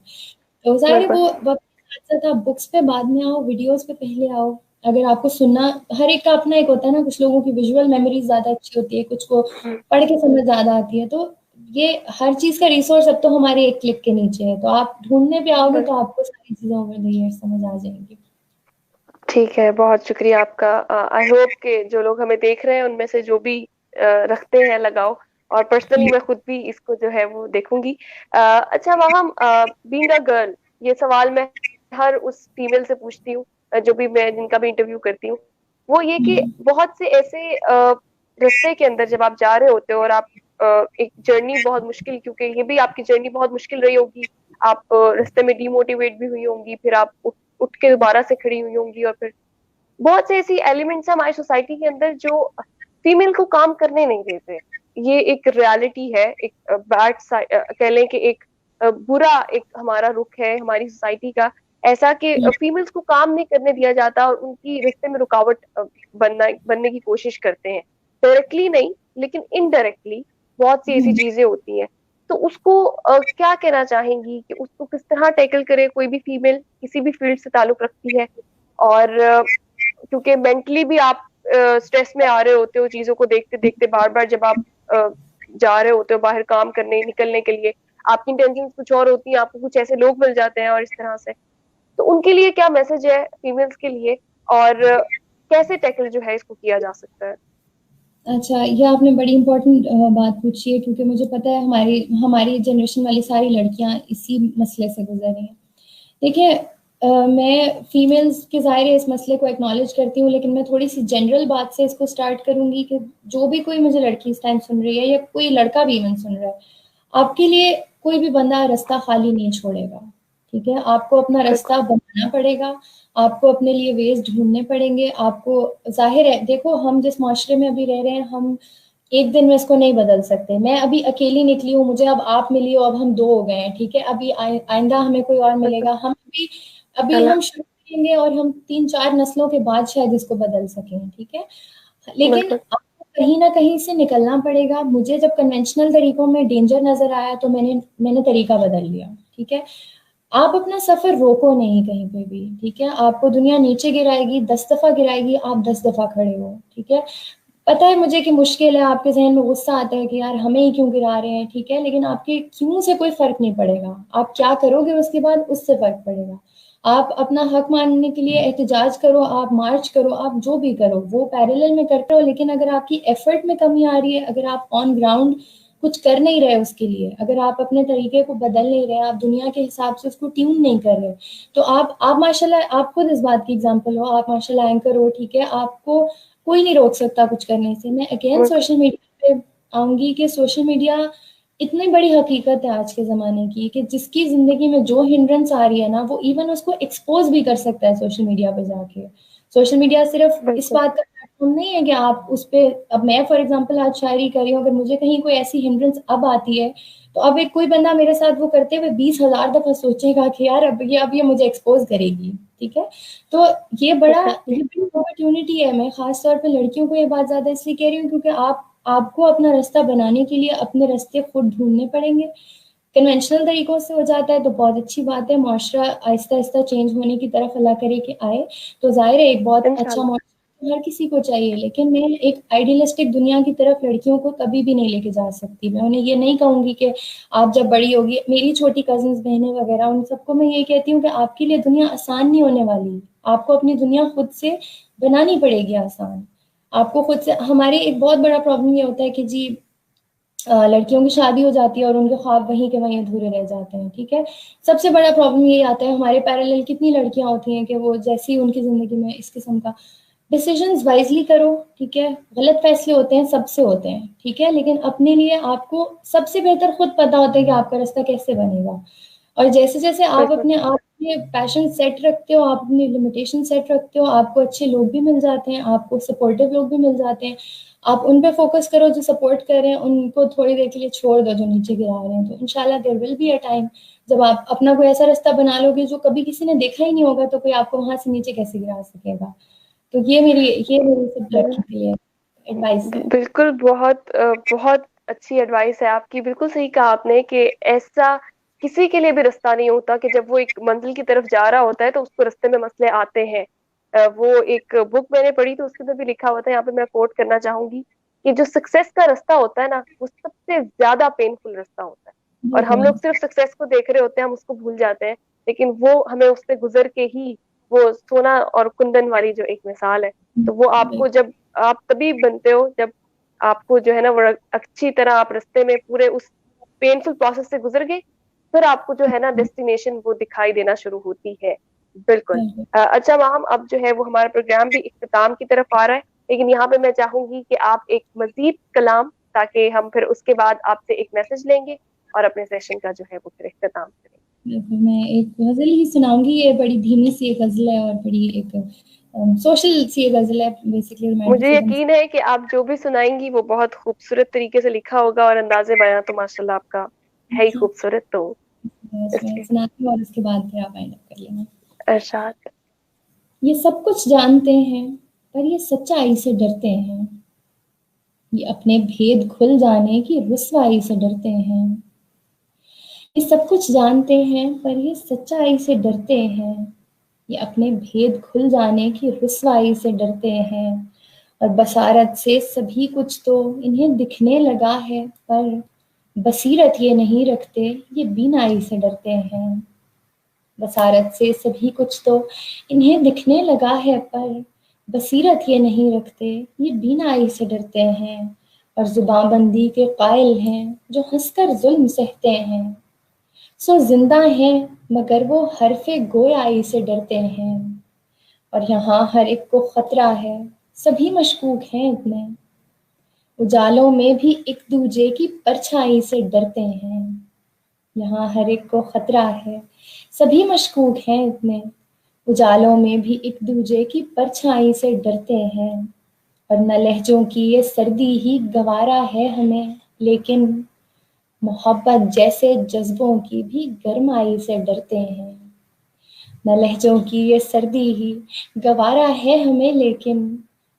[SPEAKER 2] تو ظاہر ہے
[SPEAKER 1] بالکل.
[SPEAKER 2] وہ وقت کے ساتھ ساتھ آپ بکس پہ بعد میں آؤ، ویڈیوز پہ پہلے آؤ. اگر آپ کو سننا، ہر ایک کا اپنا ایک ہوتا ہے نا، کچھ لوگوں کی ویژول میموریز زیادہ اچھی ہوتی ہے، کچھ کو پڑھ کے سمجھ زیادہ آتی ہے. تو یہ ہر چیز کا ریسورس اب تو ہمارے ایک کلک کے نیچے ہے، تو آپ ڈھونڈنے پہ آؤ گے تو آپ کو ساری چیزیں اوور دی ایئر سمجھ آ جائیں گی.
[SPEAKER 1] ٹھیک ہے، بہت شکریہ آپ کا. آئی ہوپ کہ جو لوگ ہمیں دیکھ رہے ہیں ان میں سے جو بھی رکھتے ہیں لگاؤ، اور پرسنلی میں خود بھی اس کو جو ہے وہ دیکھوں گی. اچھا وہاں بینگ اے گرل، یہ سوال میں ہر اس فیمیل سے پوچھتی ہوں جو بھی میں جن کا بھی انٹرویو کرتی ہوں، وہ یہ کہ بہت سے ایسے رستے کے اندر جب آپ جا رہے ہوتے ہو، اور آپ ایک جرنی بہت مشکل، کیونکہ یہ بھی آپ کی جرنی بہت مشکل رہی ہوگی، آپ رستے میں ڈی موٹیویٹ بھی ہوئی ہوں گی، پھر آپ اٹھ کے دوبارہ سے کھڑی ہوئی ہوں گی، اور پھر بہت سے ایسی ایلیمنٹس ہیں ہماری سوسائٹی کے اندر جو فیمیل کو کام کرنے نہیں دیتے. یہ ایک ریالٹی ہے، ایک بیڈ کہہ لیں کہ ایک برا ایک ہمارا رخ ہے ہماری سوسائٹی کا، ایسا کہ فیمیلز کو کام نہیں کرنے دیا جاتا، اور ان کی رشتے میں رکاوٹ بننے کی کوشش کرتے ہیں. ڈائریکٹلی نہیں لیکن انڈائریکٹلی بہت سی ایسی چیزیں ہوتی ہیں. تو اس کو کیا کہنا چاہیں گی کہ اس کو کس طرح ٹیکل کرے کوئی بھی فیمیل کسی بھی فیلڈ سے تعلق رکھتی ہے؟ اور کیونکہ مینٹلی بھی آپ اسٹریس میں آ رہے ہوتے ہو چیزوں کو دیکھتے دیکھتے، بار بار جب آپ جا رہے ہوتے ہو باہر کام کرنے نکلنے کے لیے، آپ کی انٹینشن کچھ اور ہوتی ہیں، آپ کو کچھ ایسے لوگ مل جاتے ہیں اور اس طرح سے. تو ان کے لیے کیا میسج ہے فیمیلز کے لیے، اور کیسے ٹیکل جو ہے اس کو کیا جا سکتا ہے؟
[SPEAKER 2] اچھا، یہ آپ نے بڑی امپورٹنٹ بات پوچھی ہے، کیونکہ مجھے پتہ ہے ہماری جنریشن والی ساری لڑکیاں اسی مسئلے سے گزر رہی ہیں. دیکھیں، میں فیمیلز کے ظاہر اس مسئلے کو ایکنالج کرتی ہوں، لیکن میں تھوڑی سی جنرل بات سے اس کو سٹارٹ کروں گی کہ جو بھی کوئی مجھے لڑکی اس ٹائم سن رہی ہے، یا کوئی لڑکا بھی ایون سن رہا ہے، آپ کے لیے کوئی بھی بندہ رستہ خالی نہیں چھوڑے گا. ٹھیک ہے، آپ کو اپنا
[SPEAKER 1] بالکل.
[SPEAKER 2] رستہ بنانا پڑے گا، آپ کو اپنے لیے ویز ڈھونڈنے پڑیں گے. آپ کو ظاہر ہے، دیکھو ہم جس معاشرے میں ابھی رہ رہے ہیں، ہم ایک دن میں اس کو نہیں بدل سکتے. میں ابھی اکیلی نکلی ہوں، مجھے اب آپ ملی ہو، اب ہم 2 ہو گئے ہیں. ٹھیک ہے، ابھی آئندہ ہمیں کوئی اور ملے
[SPEAKER 1] بالکل.
[SPEAKER 2] گا. ابھی ہم شروع کریں گے اور ہم 3-4 نسلوں کے بعد شاید اس کو بدل سکیں. ٹھیک ہے، لیکن
[SPEAKER 1] بالکل.
[SPEAKER 2] آپ کو کہیں نہ کہیں سے نکلنا پڑے گا. مجھے جب کنونشنل طریقوں میں ڈینجر نظر آیا تو میں نے طریقہ بدل لیا. ٹھیک ہے، آپ اپنا سفر روکو نہیں کہیں پہ بھی. ٹھیک ہے، آپ کو دنیا نیچے گرائے گی، 10 دفعہ گرائے گی، آپ 10 دفعہ کھڑے ہو. ٹھیک ہے، پتہ ہے مجھے کہ مشکل ہے، آپ کے ذہن میں غصہ آتا ہے کہ یار ہمیں ہی کیوں گرا رہے ہیں. ٹھیک ہے، لیکن آپ کے کیوں سے کوئی فرق نہیں پڑے گا. آپ کیا کرو گے اس کے بعد، اس سے فرق پڑے گا. آپ اپنا حق ماننے کے لیے احتجاج کرو، آپ مارچ کرو، آپ جو بھی کرو وہ پیرلل میں کرتے ہو. لیکن اگر آپ کی ایفرٹ میں کمی آ رہی ہے، اگر آپ آن گراؤنڈ کچھ کر نہیں رہے اس کے لیے، اگر آپ اپنے طریقے کو بدل نہیں رہے، آپ دنیا کے حساب سے اس کو ٹیون نہیں کر رہے، تو آپ ماشاءاللہ، آپ خود اس بات کی اگزامپل ہو. آپ ماشاءاللہ اینکر ہو. ٹھیک ہے، آپ کو کوئی نہیں روک سکتا کچھ کرنے سے. میں اگین
[SPEAKER 1] بالکل.
[SPEAKER 2] سوشل میڈیا پہ آؤں گی کہ سوشل میڈیا اتنی بڑی حقیقت ہے آج کے زمانے کی کہ جس کی زندگی میں جو ہنڈرنس آ رہی ہے نا وہ ایون اس کو ایکسپوز بھی کر سکتا ہے سوشل میڈیا پہ جا کے. سوشل میڈیا صرف اس
[SPEAKER 1] بالکل
[SPEAKER 2] بات کا پلیٹ فارم نہیں ہے کہ آپ اس پہ, اب میں فار ایگزامپل آج شاعری کر رہی ہوں, اگر مجھے کہیں کوئی ایسی ہنڈرنس اب آتی ہے تو اب ایک کوئی بندہ میرے ساتھ وہ کرتے ہوئے 20,000 دفعہ سوچے گا کہ یار اب یہ مجھے ایکسپوز کرے گی. ٹھیک ہے, تو یہ
[SPEAKER 1] ایگزیکٹلی
[SPEAKER 2] بڑی اپرچونٹی ہے. میں خاص طور پہ لڑکیوں کو یہ بات زیادہ اس لیے کہہ رہی ہوں کیونکہ آپ کو اپنا رستہ بنانے کے لیے اپنے راستے خود ڈھونڈنے پڑیں گے. کنونشنل طریقوں سے ہو جاتا ہے تو بہت اچھی بات ہے, معاشرہ آہستہ آہستہ چینج ہونے کی طرف اللہ کرے کہ آئے تو ظاہر ہے ایک بہت اچھا
[SPEAKER 1] انشاءاللہ.
[SPEAKER 2] معاشرہ ہر کسی کو چاہیے, لیکن میں ایک آئیڈیلسٹک دنیا کی طرف لڑکیوں کو کبھی بھی نہیں لے کے جا سکتی. میں انہیں یہ نہیں کہوں گی کہ آپ جب بڑی ہوگی, میری چھوٹی کزنس بہنیں وغیرہ ان سب کو میں یہ کہتی ہوں کہ آپ کے لیے دنیا آسان نہیں ہونے والی, آپ کو اپنی دنیا خود سے بنانی پڑے گی آسان. آپ کو خود سے, ہمارے ایک بہت بڑا پرابلم یہ ہوتا ہے کہ جی لڑکیوں کی شادی ہو جاتی ہے اور ان کے خواب وہیں کے وہیں ادھورے رہ جاتے ہیں. ٹھیک ہے, سب سے بڑا پرابلم یہی آتا ہے, ہمارے پیرالل کتنی لڑکیاں ہوتی ہیں کہ وہ جیسی ان کی زندگی میں اس قسم کا ڈیسیژنز وائزلی کرو. ٹھیک ہے, غلط فیصلے ہوتے ہیں, سب سے ہوتے ہیں. ٹھیک ہے, لیکن اپنے لیے آپ کو سب سے بہتر خود پتا ہوتا ہے کہ آپ کا راستہ کیسے بنے گا. اور جیسے جیسے آپ
[SPEAKER 1] بالکل
[SPEAKER 2] اپنے آپ کے پیشن سیٹ رکھتے ہو, آپ اپنی لمیٹیشن سیٹ رکھتے ہو, آپ کو اچھے لوگ بھی مل جاتے ہیں, آپ کو سپورٹیو لوگ بھی مل جاتے ہیں. آپ ان پہ فوکس کرو جو سپورٹ کر رہے ہیں, ان کو تھوڑی دیر کے لیے چھوڑ دو جو نیچے گرا رہے ہیں. تو انشاءاللہ دیر ول بی اے ٹائم جب آپ اپنا کوئی ایسا راستہ بنا لو گے جو کبھی کسی نے دیکھا ہی نہیں ہوگا, تو کوئی آپ کو وہاں سے نیچے کیسے گرا سکے گا. تو یہ میری سب لڑکی کے لیے ایڈوائس ہے.
[SPEAKER 1] بالکل, بہت اچھی ایڈوائس ہے آپ کی. بالکل صحیح کہا آپ نے کہ ایسا کسی کے لیے بھی راستہ نہیں ہوتا کہ جب وہ ایک منزل کی طرف جا رہا ہوتا ہے تو اس کو راستے میں مسئلے آتے ہیں. وہ ایک بک میں نے پڑھی تو اس کے اندر بھی لکھا ہوا تھا, یہاں پہ میں کوٹ کرنا چاہوں گی کہ جو سکسیس کا راستہ ہوتا ہے نا وہ سب سے زیادہ پینفل راستہ ہوتا ہے. اور ہم
[SPEAKER 2] بالکل
[SPEAKER 1] لوگ صرف سکسیس کو دیکھ رہے ہوتے ہیں, ہم اس کو بھول جاتے ہیں, لیکن وہ ہمیں اس سے گزر کے ہی وہ سونا اور کندن والی جو ایک مثال ہے, تو وہ آپ کو جب آپ تبھی بنتے ہو جب آپ کو جو ہے نا وہ اچھی طرح آپ رستے میں پورے اس پینفل پروسیس سے گزر گئے, پھر آپ کو جو ہے نا ڈیسٹینیشن وہ دکھائی دینا شروع ہوتی ہے. بالکل.
[SPEAKER 2] بالکل
[SPEAKER 1] اچھا ماہم, اب جو ہے وہ ہمارا پروگرام بھی اختتام کی طرف آ رہا ہے, لیکن یہاں پہ میں چاہوں گی کہ آپ ایک مزید کلام, تاکہ ہم پھر اس کے بعد آپ سے ایک میسج لیں گے اور اپنے سیشن کا جو ہے وہ پھر اختتام کریں گے.
[SPEAKER 2] بالکل, میں ایک غزل ہی سناؤں گی. یہ بڑی دھیمی سی ایک غزل ہے اور بڑی ایک سوشل سی ایک غزل ہے, بیسکلی
[SPEAKER 1] مجھے
[SPEAKER 2] رومانٹسزم.
[SPEAKER 1] یقین ہے کہ آپ جو بھی سنائیں گی وہ بہت خوبصورت طریقے سے لکھا ہوگا, اور انداز بیاں تو ماشاءاللہ آپ کا ہے ہی خوبصورت. تو اس
[SPEAKER 2] میں
[SPEAKER 1] لیے
[SPEAKER 2] سناتی ہوں اور اس کے بعد پھر آپ وائنڈ اپ کر لینا.
[SPEAKER 1] ارشاد.
[SPEAKER 2] یہ سب کچھ جانتے ہیں پر یہ سچائی سے ڈرتے ہیں, یہ اپنے بھید کھل جانے کی رسوائی سے ڈرتے ہیں. یہ سب کچھ جانتے ہیں پر یہ سچائی سے ڈرتے ہیں, یہ اپنے بھید کھل جانے کی رسوائی سے ڈرتے ہیں. اور بصارت سے سبھی کچھ تو انہیں دکھنے لگا ہے, پر بصیرت یہ نہیں رکھتے, یہ بینائی سے ڈرتے ہیں. بصارت سے سبھی کچھ تو انہیں دکھنے لگا ہے, پر بصیرت یہ نہیں رکھتے, یہ بینائی سے ڈرتے ہیں. اور زباں بندی کے قائل ہیں جو ہنس کر ظلم سہتے ہیں, سو زندہ ہیں مگر وہ حرف گویائی سے ڈرتے ہیں. اور یہاں ہر ایک کو خطرہ ہے, سبھی مشکوک ہیں اتنے, اجالوں میں بھی ایک دوجے کی پرچھائی سے ڈرتے ہیں. یہاں ہر ایک کو خطرہ ہے, سبھی مشکوک ہیں اتنے, اجالوں میں بھی ایک دوجے کی پرچھائی سے ڈرتے ہیں. اور نہ لہجوں کی یہ سردی ہی گوارا ہے ہمیں, لیکن محبت جیسے جذبوں کی بھی گرمائی سے ڈرتے ہیں. نہ لہجوں کی یہ سردی ہی گوارا ہے ہمیں, لیکن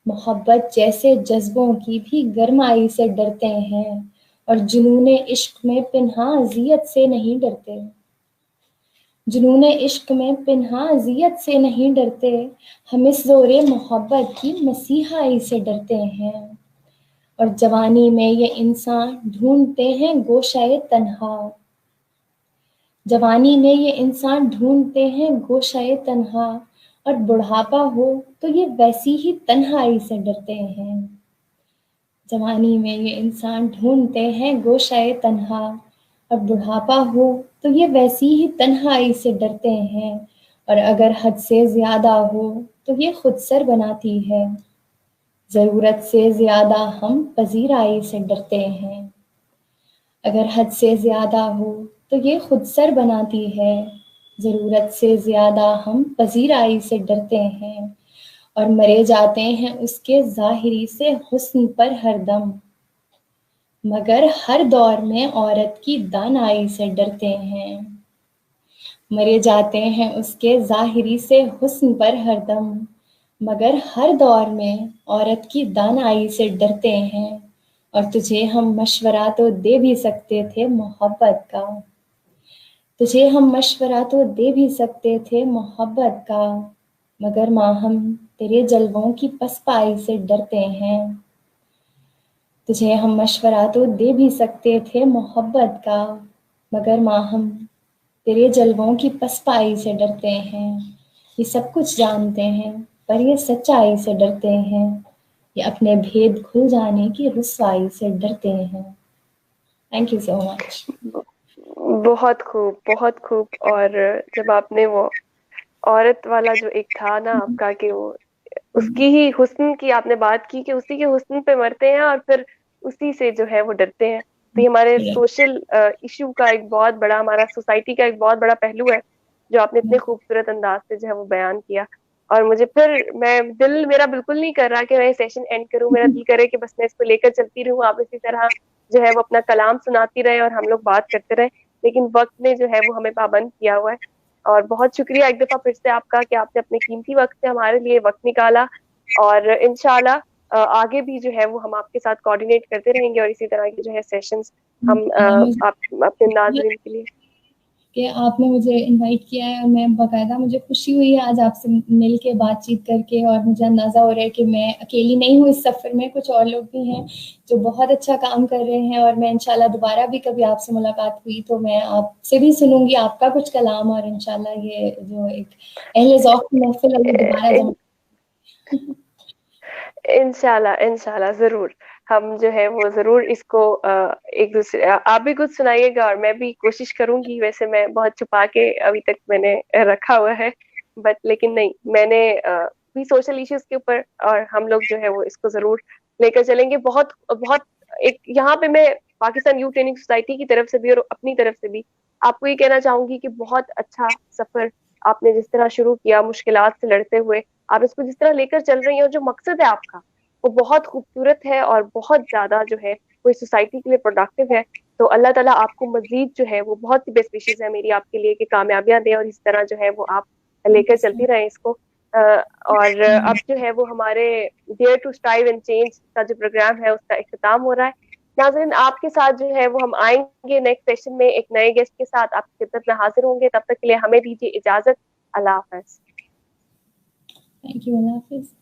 [SPEAKER 2] محبت جیسے جذبوں کی بھی گرمائی سے ڈرتے ہیں. اور جنون عشق میں پنہاں اذیت سے نہیں ڈرتے, جنون عشق میں پنہاں اذیت سے نہیں ڈرتے, ہم اس زور محبت کی مسیحائی سے ڈرتے ہیں. اور جوانی میں یہ انسان ڈھونڈتے ہیں گوشۂ تنہا, جوانی میں یہ انسان ڈھونڈتے ہیں گوشۂ تنہا, اور بڑھاپا ہو تو یہ ویسی ہی تنہائی سے ڈرتے ہیں. جوانی میں یہ انسان ڈھونڈتے ہیں گوشۂ تنہا, اور بڑھاپا ہو تو یہ ویسی ہی تنہائی سے ڈرتے ہیں. اور اگر حد سے زیادہ ہو تو یہ خود سر بناتی ہے, ضرورت سے زیادہ ہم پذیرائی سے ڈرتے ہیں. اگر حد سے زیادہ ہو تو یہ خود سر بناتی ہے، ضرورت سے زیادہ ہم پذیرائی سے ڈرتے ہیں اور مرے جاتے ہیں اس کے ظاہری سے حسن پر ہر دم، مگر ہر دور میں عورت کی دانائی سے ڈرتے ہیں، مرے جاتے ہیں اس کے ظاہری سے حسن پر ہر دم، مگر ہر دور میں عورت کی دانائی سے ڈرتے ہیں، اور تجھے ہم مشورہ تو دے بھی سکتے تھے محبت کا، تجھے ہم مشورہ تو دے بھی سکتے تھے محبت کا، مگر ماں ہم تیرے جلووں کی پسپائی سے ڈرتے ہیں، تجھے ہم مشورہ تو دے بھی سکتے تھے محبت کا، مگر ماں ہم تیرے جلووں کی پسپائی سے ڈرتے ہیں، یہ سب کچھ جانتے ہیں پر یہ سچائی سے ڈرتے ہیں، یہ اپنے بھید کھل جانے کی رسوائی سے ڈرتے ہیں۔ تھینک یو سو مچ۔
[SPEAKER 1] بہت خوب، بہت خوب۔ اور جب آپ نے وہ عورت والا جو ایک تھا نا آپ کا کہ وہ اس کی ہی حسن کی آپ نے بات کی کہ اسی کے حسن پہ مرتے ہیں اور پھر اسی سے جو ہے وہ ڈرتے ہیں، تو یہ ہمارے سوشل ایشو کا ایک بہت بڑا، ہمارا سوسائٹی کا ایک بہت بڑا پہلو ہے جو آپ نے اتنے خوبصورت انداز سے جو ہے وہ بیان کیا۔ اور مجھے پھر دل میرا بالکل نہیں کر رہا کہ میں سیشن اینڈ کروں، میرا دل کرے کہ بس میں اس کو لے کر چلتی رہوں، آپ اسی طرح جو ہے وہ اپنا کلام سناتی رہے اور ہم لوگ بات کرتے رہے، لیکن وقت نے جو ہے وہ ہمیں پابند کیا ہوا ہے۔ اور بہت شکریہ ایک دفعہ پھر سے آپ کا کہ آپ نے اپنے قیمتی وقت سے ہمارے لیے وقت نکالا، اور انشاءاللہ آگے بھی جو ہے وہ ہم آپ کے ساتھ کوآرڈینیٹ کرتے رہیں گے، اور اسی طرح کے جو ہے سیشنز ہم آپ اپنے ناظرین کے لیے۔
[SPEAKER 2] کہ آپ نے مجھے انوائٹ کیا ہے، اور میں باقاعدہ مجھے خوشی ہوئی ہے آج آپ سے مل کے بات چیت کر کے، اور مجھے اندازہ ہو رہا ہے کہ میں اکیلی نہیں ہوں اس سفر میں، کچھ اور لوگ بھی ہیں جو بہت اچھا کام کر رہے ہیں، اور میں انشاءاللہ دوبارہ بھی کبھی آپ سے ملاقات ہوئی تو میں آپ سے بھی سنوں گی آپ کا کچھ کلام، اور انشاءاللہ یہ جو ایک اہل ذوق کی محفل ہے یہ دوبارہ جمع۔
[SPEAKER 1] انشاءاللہ انشاءاللہ ضرور، ہم جو ہے وہ ضرور اس کو ایک دوسرے، آپ بھی کچھ سنائیے گا اور میں بھی کوشش کروں گی، ویسے میں بہت چھپا کے ابھی تک میں نے رکھا ہوا ہے، بٹ لیکن نہیں، میں نے بھی سوشل ایشوز کے اوپر، اور ہم لوگ جو ہے وہ اس کو ضرور لے کر چلیں گے۔ بہت بہت ایک یہاں پہ میں پاکستان یوتھ ٹریننگ سوسائٹی کی طرف سے بھی اور اپنی طرف سے بھی آپ کو یہ کہنا چاہوں گی کہ بہت اچھا سفر آپ نے جس طرح شروع کیا، مشکلات سے لڑتے ہوئے آپ اس کو جس طرح لے کر چل رہی ہیں، اور جو مقصد ہے آپ کا وہ بہت خوبصورت ہے اور بہت زیادہ جو ہے وہ سوسائٹی کے لیے پروڈکٹیو ہے۔ تو اللہ تعالیٰ آپ کو مزید جو ہے وہ بہت سی بیسٹ وشیز ہے میری آپ کے لیے کہ کامیابیاں دیں، اور اس طرح جو ہے وہ آپ لے کر چلتی رہیں اس کو۔ اور اب جو ہے وہ ہمارے dare to strive and change کا جو پروگرام ہے اس کا اختتام ہو رہا ہے۔ ناظرین، آپ کے ساتھ جو ہے وہ ہم آئیں گے نیکسٹ سیشن میں ایک نئے گیسٹ کے ساتھ، آپ کی خدمت میں حاضر ہوں گے، تب تک کے لیے ہمیں دیجیے اجازت۔ اللہ حافظ۔
[SPEAKER 2] تھینک یو، اللہ حافظ۔